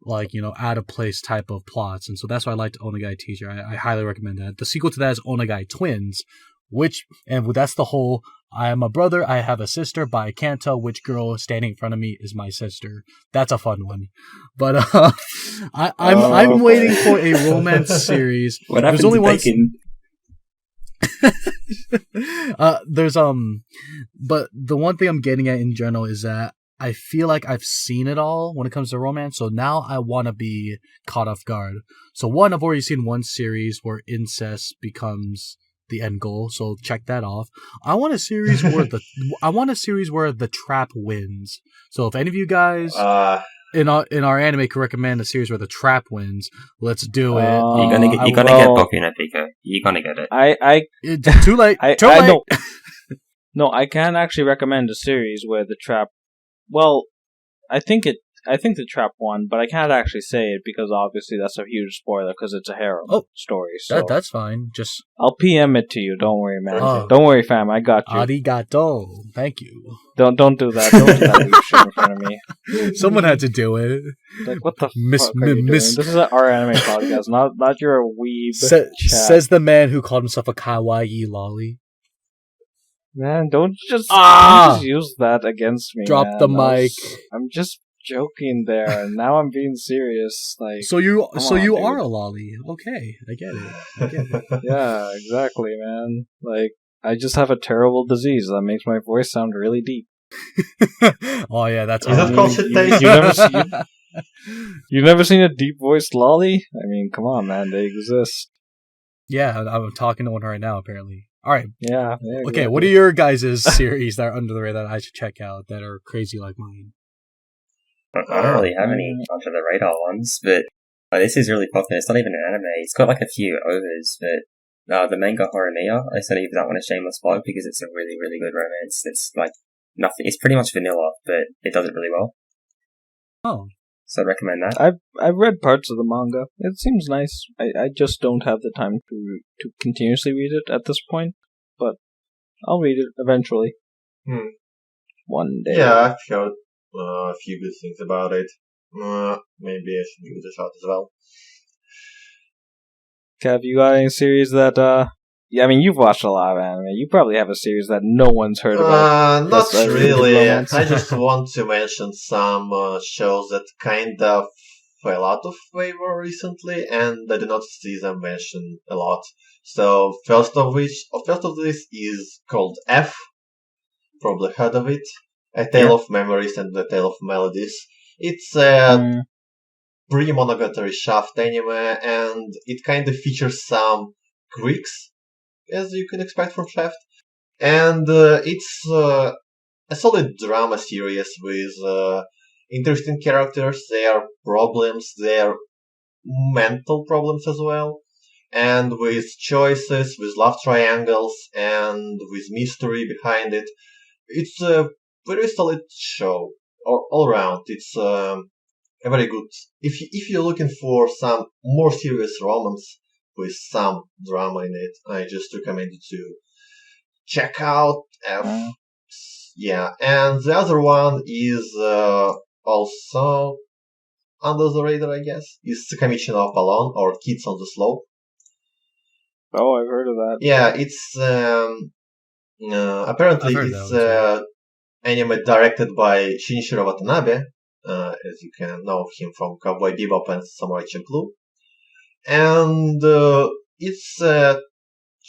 like out of place type of plots, and so that's why I liked Onagai Teacher. I highly recommend that. The sequel to that is Onagai Twins, that's the whole I am a brother, I have a sister, but I can't tell which girl standing in front of me is my sister. That's a fun one. But I'm waiting for a romance series. What happened to bacon? But the one thing I'm getting at in general is that I feel like I've seen it all when it comes to romance, so now I want to be caught off guard. So I've already seen one series where incest becomes the end goal. So check that off. I want a series where the trap wins. So if any of you guys in our anime can recommend a series where the trap wins, let's do it. You're gonna get Boku no Pico. You're gonna get it. Too late. Too late. No. No, I can actually recommend a series where the trap. Well, I think the trap won, but I can't actually say it because obviously that's a huge spoiler because it's a harem story. So that's fine. Just I'll PM it to you. Don't worry, man. Oh. Don't worry, fam. I got you. Arigato. Thank you. Don't do that. Don't do that weird shit in front of me. Someone had to do it. Like, what the fuck are you doing? This is our anime podcast, not your weeb. Says the man who called himself a kawaii lolly. Man, don't just use that against me. Drop the mic. I'm just joking there, and now I'm being serious. Like, so you dude. are a lolly. Okay, I get it. Yeah, exactly, man. Like, I just have a terrible disease that makes my voice sound really deep. Oh yeah, that's Is that called you've never seen a deep voiced lolly? I mean, come on, man, they exist. Yeah, I'm talking to one right now. Apparently. All right. Yeah. Okay, exactly. what are your guys' series that are under the radar that I should check out that are crazy like mine? I don't really have any under the radar ones, but this is really popular. It's not even an anime. It's got like a few overs, but the manga Horimiya, I said even that one a shameless plug because it's a really, really good romance. It's like nothing. It's pretty much vanilla, but it does it really well. Oh. So I'd recommend that. I've read parts of the manga. It seems nice. I just don't have the time to continuously read it at this point, but I'll read it eventually. One day. Yeah, I've heard a few good things about it. Maybe I should give it a shot as well. Have you got any series that yeah, I mean, you've watched a lot of anime. You probably have a series that no one's heard about. Not really. I just want to mention some shows that kind of fell out of favor recently, and I do not see them mentioned a lot. So first of this is called F. Probably heard of it. A Tale of Memories and A Tale of Melodies. It's a pre-Monogatari Shaft anime, and it kind of features some Greeks, as you can expect from Shaft. And it's a solid drama series with interesting characters, their problems, their mental problems as well, and with choices, with love triangles, and with mystery behind it. It's a very solid show all around. It's a very good. If you're looking for some more serious romance with some drama in it, I just recommend you to check out F. Yeah, and the other one is also under the radar, I guess. Is Sakamichi no Apollon or Kids on the Slope. Oh, I've heard of that. Yeah, it's apparently it's anime directed by Shinichiro Watanabe, as you can know him from Cowboy Bebop and Samurai Champloo. And it's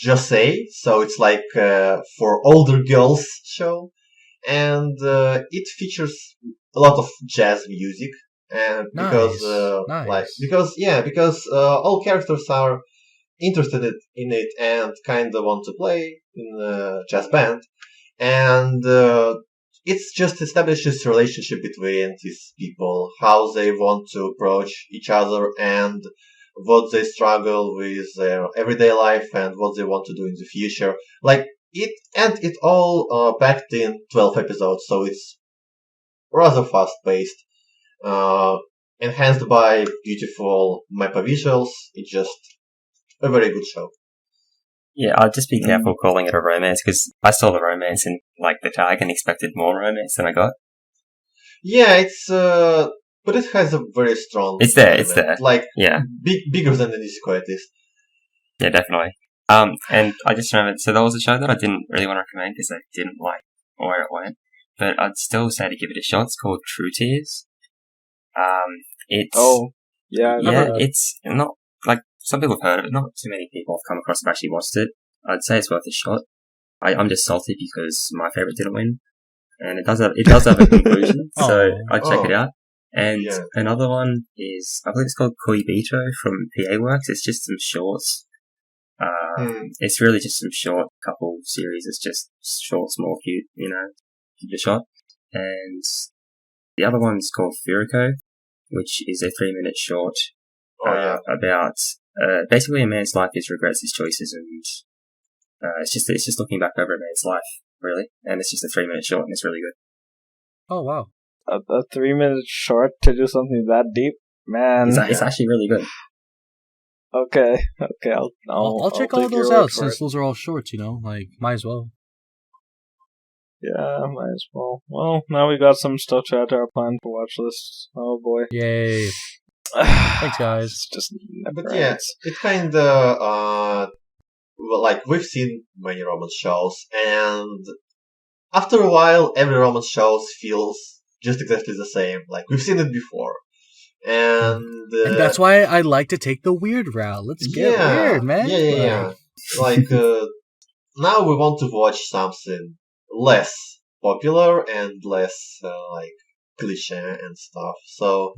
josei, so it's like for older girls show, and it features a lot of jazz music, and because all characters are interested in it and kind of want to play in a jazz band, and it's just establishes a relationship between these people, how they want to approach each other, and what they struggle with their everyday life, and what they want to do in the future. Like it all packed in 12 episodes, so it's rather fast-paced, enhanced by beautiful mappa visuals. It's just a very good show. Yeah, I'd just be careful calling it a romance, because I saw the romance in like the tag and expected more romance than I got. Yeah, it's but it has a very strong. It's there. element. It's there. Like bigger than the Nisekoi at least. Yeah, definitely. And I just remembered. So there was a show that I didn't really want to recommend because I didn't like where it went, but I'd still say to give it a shot. It's called True Tears. It's it's not like some people have heard of it. Not too many people have come across and actually watched it. I'd say it's worth a shot. I'm just salty because my favorite didn't win, and it does have a conclusion, so I'd check it out. And another one is, I believe it's called Koibito from PA Works. It's just some shorts. It's really just some short couple series. It's just short, small, cute, keep it short. And the other one's called Furuko, which is a 3-minute short about basically a man's life, his regrets, his choices, and it's just looking back over a man's life, really. And it's just a 3-minute short, and it's really good. Oh wow! A 3-minute short to do something that deep, man. It's actually really good. Okay. I'll check all those out since those are all shorts. Might as well. Yeah, might as well. Well, now we got some stuff to add to our plan for watch lists. Oh boy! Yay! Thanks, guys. It's just it's kind of like we've seen many romance shows, and after a while, every romance show feels just exactly the same. Like we've seen it before, and that's why I like to take the weird route. Let's get weird, man. Yeah. Like now we want to watch something less popular and less like cliche and stuff. So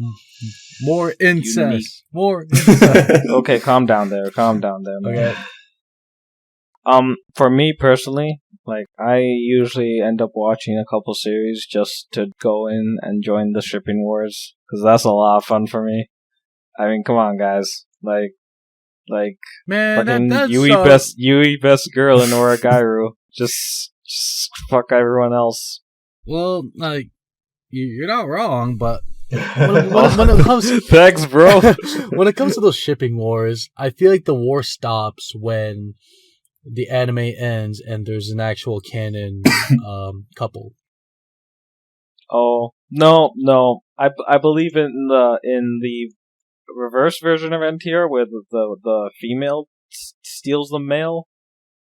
more incest. More incest. Okay, calm down there. Man. Okay. For me personally, like I usually end up watching a couple series just to go in and join the shipping wars because that's a lot of fun for me. I mean, come on, guys. Like, man, that's Yui best girl in Oragairu. Just fuck everyone else. Well, like you're not wrong, but when it comes, thanks, bro. When it comes to those shipping wars, I feel like the war stops when the anime ends and there's an actual canon couple. Oh no! I believe in the reverse version of NTR where the female steals the male.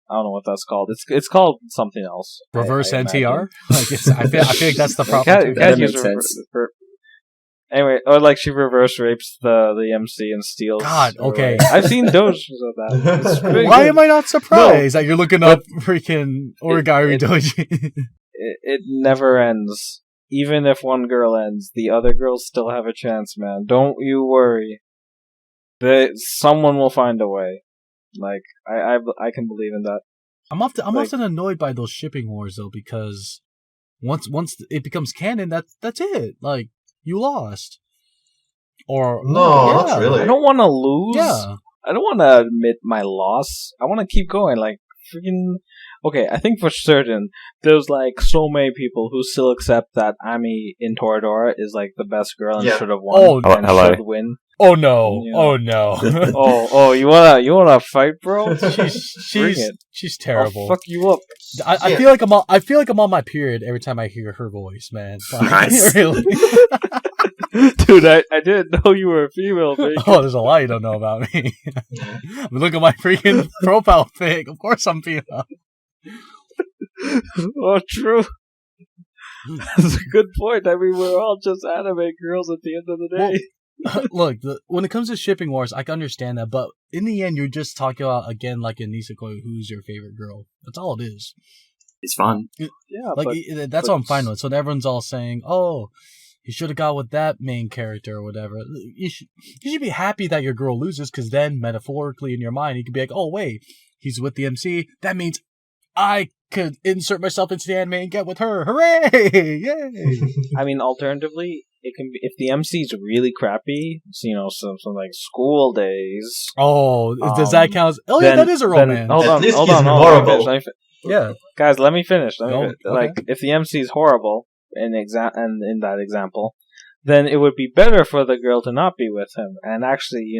I don't know what that's called. It's called something else. Reverse NTR. I feel like that's the proper. Can't use anyway, or like she reverse rapes the MC and steals. God, okay. I've seen dojos of that. Why am I not surprised that you're looking up freaking Origami doji? It never ends. Even if one girl ends, the other girls still have a chance, man. Don't you worry. Someone will find a way. Like I can believe in that. I'm often annoyed by those shipping wars though, because once it becomes canon, that's it. Like you lost. Or not really. I don't want to lose. Yeah. I don't want to admit my loss. I want to keep going. Like freaking. Okay, I think for certain there's like so many people who still accept that Ami in Toradora is like the best girl and should have won and should win. Oh no! You know? Oh no! oh, you wanna fight, bro? She's terrible. I'll fuck you up. I feel like I'm on my period every time I hear her voice, man. Nice. Really? Dude, I didn't know you were a female, baby. Oh, there's a lot you don't know about me. I mean, look at my freaking profile pic. Of course I'm female. Oh, true. That's a good point. I mean, we're all just anime girls at the end of the day. Look, when it comes to shipping wars, I can understand that, but in the end, you're just talking about, again, like in Nisekoi, who's your favorite girl. That's all it is. It's fun. Yeah, that's what I'm fine with. So everyone's all saying, "Oh, you should have got with that main character or whatever." You should be happy that your girl loses, because then, metaphorically in your mind, you could be like, "Oh, wait, he's with the MC. That means I could insert myself into the anime and get with her. Hooray! Yay!" I mean, alternatively, it can be if the MC is really crappy. Some like School Days. Oh, does that count? Oh yeah, that is a romance. Hold on. Memorable. Yeah, guys, let me finish. Okay. Like, if the MC is horrible in that example, then it would be better for the girl to not be with him and actually,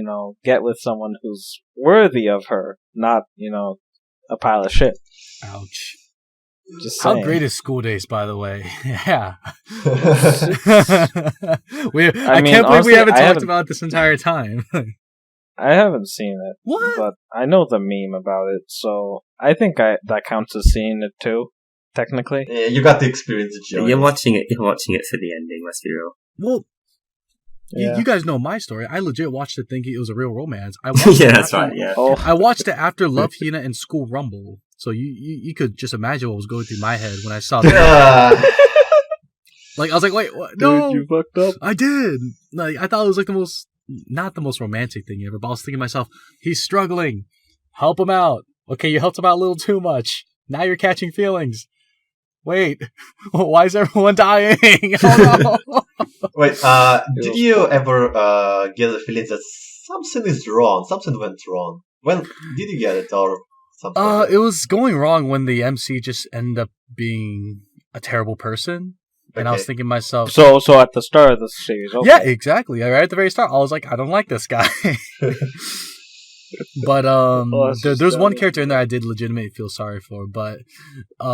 get with someone who's worthy of her, not, a pile of shit. Ouch. Just saying. How great is School Days, by the way? Yeah. I can't believe we haven't talked about it this entire time. I haven't seen it. What? But I know the meme about it, so I think that counts as seeing it too, technically. Yeah, you got the experience. You're watching it for the ending, let's be real. Well, yeah. you guys know my story. I legit watched it thinking it was a real romance. I watched that's right, yeah. Oh. I watched it after Love Hina and School Rumble. So you could just imagine what was going through my head when I saw that. Like, I was like, wait, what? No! Dude, you fucked up. I did! Like, I thought it was like not the most romantic thing ever, but I was thinking to myself, he's struggling. Help him out. Okay, you helped him out a little too much. Now you're catching feelings. Wait, why is everyone dying? Oh no! Wait, did you ever get the feeling that something is wrong? Something went wrong. When did you get it, or something? It was going wrong when the MC just ended up being a terrible person, and I was thinking to myself, So at the start of the series, okay. yeah, exactly. Right at the very start, I was like, I don't like this guy. But there's one character in there I did legitimately feel sorry for. But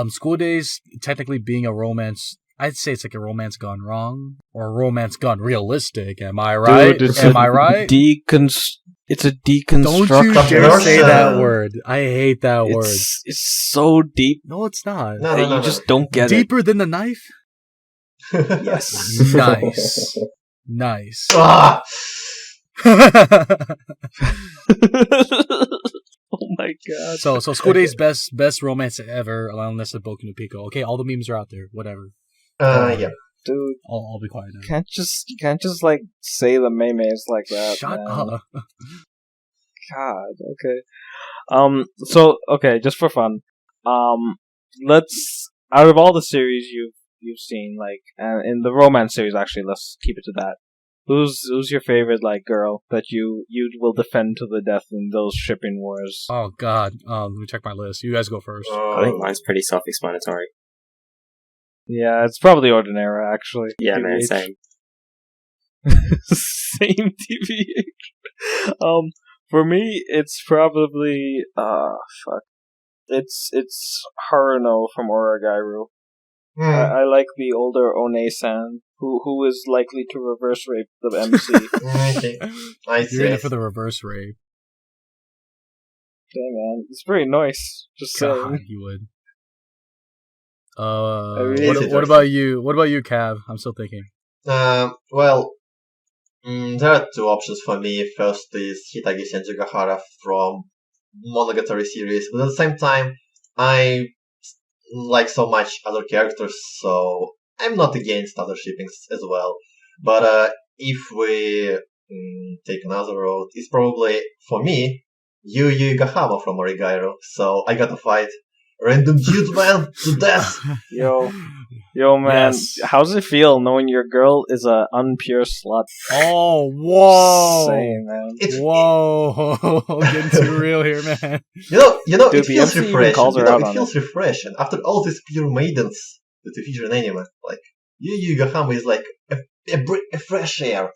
School Days technically being a romance, I'd say it's like a romance gone wrong or a romance gone realistic. Am I right? Dude, Am I right? It's a deconstruction. Don't you dare say that word. I hate that word. It's so deep. No, it's not. No, You just don't get Deeper than the knife? Yes. Nice. Ah! Oh my god. So School Days best romance ever, unless of Boku no Pico. Okay, all the memes are out there. Whatever. Yeah. Dude, I'll be quiet now. you can't just like say the memes like that. Shut man. up. God, okay. So okay, just for fun. Let's out of all the series you've seen, like, and in the romance series, actually, let's keep it to that. Who's your favorite like girl that you will defend to the death in those shipping wars? Oh God. Let me check my list. You guys go first. I think mine's pretty self-explanatory. Yeah, it's probably Ordinera actually. Yeah, man, TBH. same. Same TVH. For me, it's probably fuck. It's Haruno from Oragairu. I like the older One-san, who is likely to reverse rape the MC. You're in it for the reverse rape. Yeah, man, it's very nice. Just God, saying. you would. Really What about you? What about you, Cav? I'm still thinking. Well, there are two options for me. First is Hitagi Senjugahara from Monogatari series, but at the same time, I like so much other characters, so I'm not against other shippings as well. But if we take another road, it's probably, for me, Yu Gahama from Origairu, so I gotta fight random dude man to death. Yo, man, Yes. how's it feel knowing your girl is a unpure slut? Oh, whoa! Same, man. Whoa! Getting too real here, man. You know, Dude, it the feels MC even refreshing. calls her out on It feels refreshing after all these pure maidens that we feature in anime. Like Yu Gahama is like a fresh air.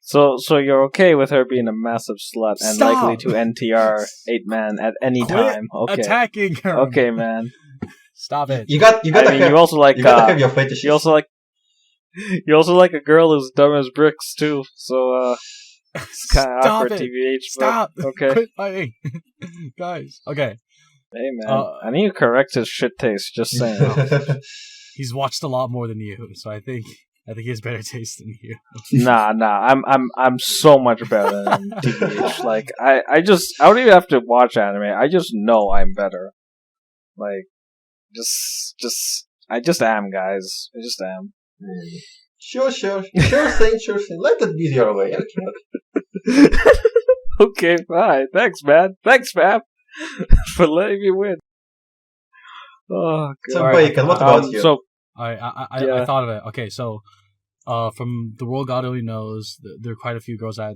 So you're okay with her being a massive slut and Stop! likely to NTR 8-man at any Quit time? Okay, attacking her. okay, man. Stop it. You gotta have. You also like You gotta have your fetishes. you also like a girl who's dumb as bricks too. So it's kind of Stop awkward, it. TBH. Stop. But okay. Quit fighting. Guys. Okay. Hey man, I need to correct his shit taste. Just saying. He's watched a lot more than you, so I think he has better taste than you. Nah. I'm so much better than TBH. Like I don't even have to watch anime. I just know I'm better. Like I just am, guys. I just am. Sure thing. Let it be your way. Okay. Okay, fine. Thanks, man. Thanks, fam, for letting me win. Oh, God. So, Bacon, what about you? So, I thought of it. Okay, so from the world God only knows, there are quite a few girls that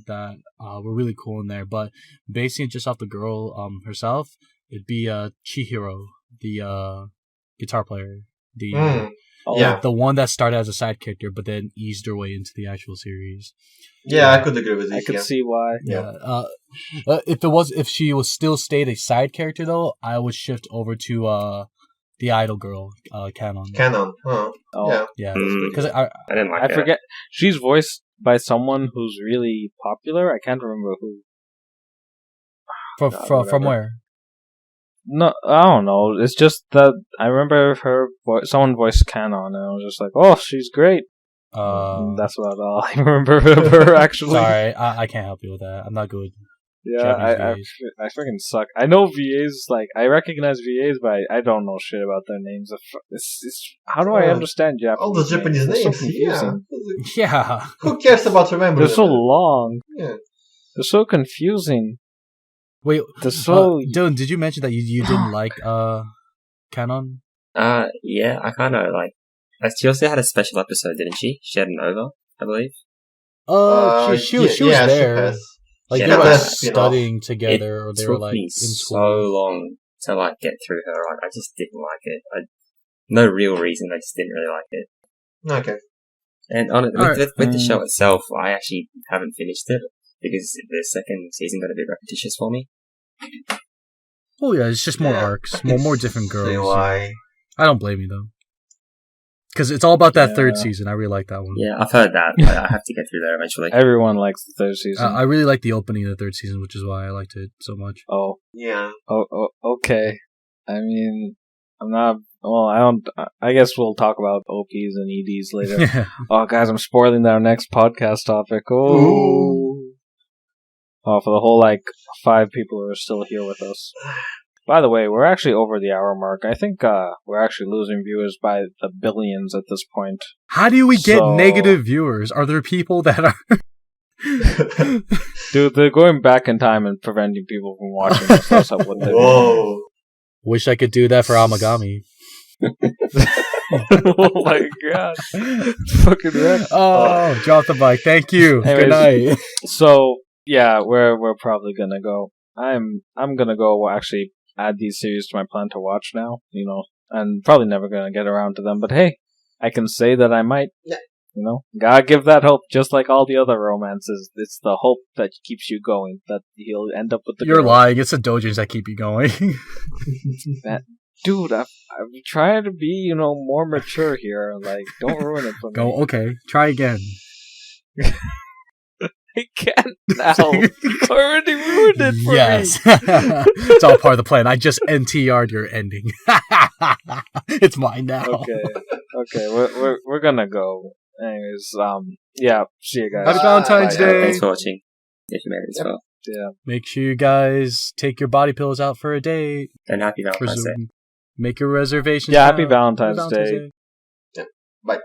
were really cool in there. But basing it just off the girl herself, it'd be Chihiro, the guitar player, the one that started as a side character, but then eased her way into the actual series. Yeah, I could agree with this. I could see why. Yeah. If she was still stayed a side character though, I would shift over to the idol girl, Canon. Huh? Oh, Yeah, Mm. because I didn't like I her. forget. She's voiced by someone who's really popular. I can't remember who. from where? No, I don't know. It's just that I remember someone voiced Canon, and I was just like, "Oh, she's great." And that's about all I remember of her. Actually, Sorry, I can't help you with that. I'm not good. yeah, I freaking suck. I know VAs, like I recognize VAs, but I don't know shit about their names. How do I understand Japanese? All the Japanese They're so names, yeah. confusing. Yeah. Who cares about remembering They're so them? long. Yeah. They're so confusing. Wait, So Dylan, did you mention that you didn't like Canon? Yeah, I kind of like. She also had a special episode, didn't she? She had an OVA, I believe. She was She there. has. Like She they were had like a spin-off. studying together, or It they were took like me in so school. long to like get through her. Like, I just didn't like it. No real reason. I just didn't really like it. Okay. And with the show itself, I actually haven't finished it because the second season got a bit repetitious for me. Oh yeah, it's just more arcs, more different See girls. why? I don't blame you though, because it's all about that Yeah. third season. I really like that one. Yeah, I've heard that. But I have to get through there eventually. everyone likes the third season. I really like the opening of the third season, which is why I liked it so much. oh, Yeah. okay. I mean, I'm not. Well, I don't. I guess we'll talk about OPs and EDs later. Oh, guys, I'm spoiling our next podcast topic. Oh, for the whole 5 people who are still here with us. By the way, we're actually over the hour mark. I think we're actually losing viewers by the billions at this point. How do we get So- negative viewers? Are there people that are? Dude, they're going back in time and preventing people from watching this. That's what they're doing. Whoa. Wish I could do that for Amagami. Oh my god. It's fucking red. Oh, drop the mic. Thank you. Good Anyways. night. So, yeah, we're probably gonna go. I'm gonna go actually add these series to my plan to watch now, and probably never gonna get around to them, but hey, I can say that I might. Yeah. Gotta give that hope, just like all the other romances. It's the hope that keeps you going, that he'll end up with the You're girl. lying. It's the dojins that keep you going. Dude, I'm trying to be, more mature here. Don't ruin it for me. Go. Okay. Try again. I can't now. You already ruined it for Yes. me. It's all part of the plan. I just NTR'd your ending. It's mine now. Okay, we're gonna go. Anyways, yeah, see you guys. Happy Valentine's Bye. Day. Thanks for watching. If you made it as well. Yeah. Make sure you guys take your body pills out for a date. And happy Valentine's Day. Make your reservations. Yeah, happy now. Valentine's Day. Bye.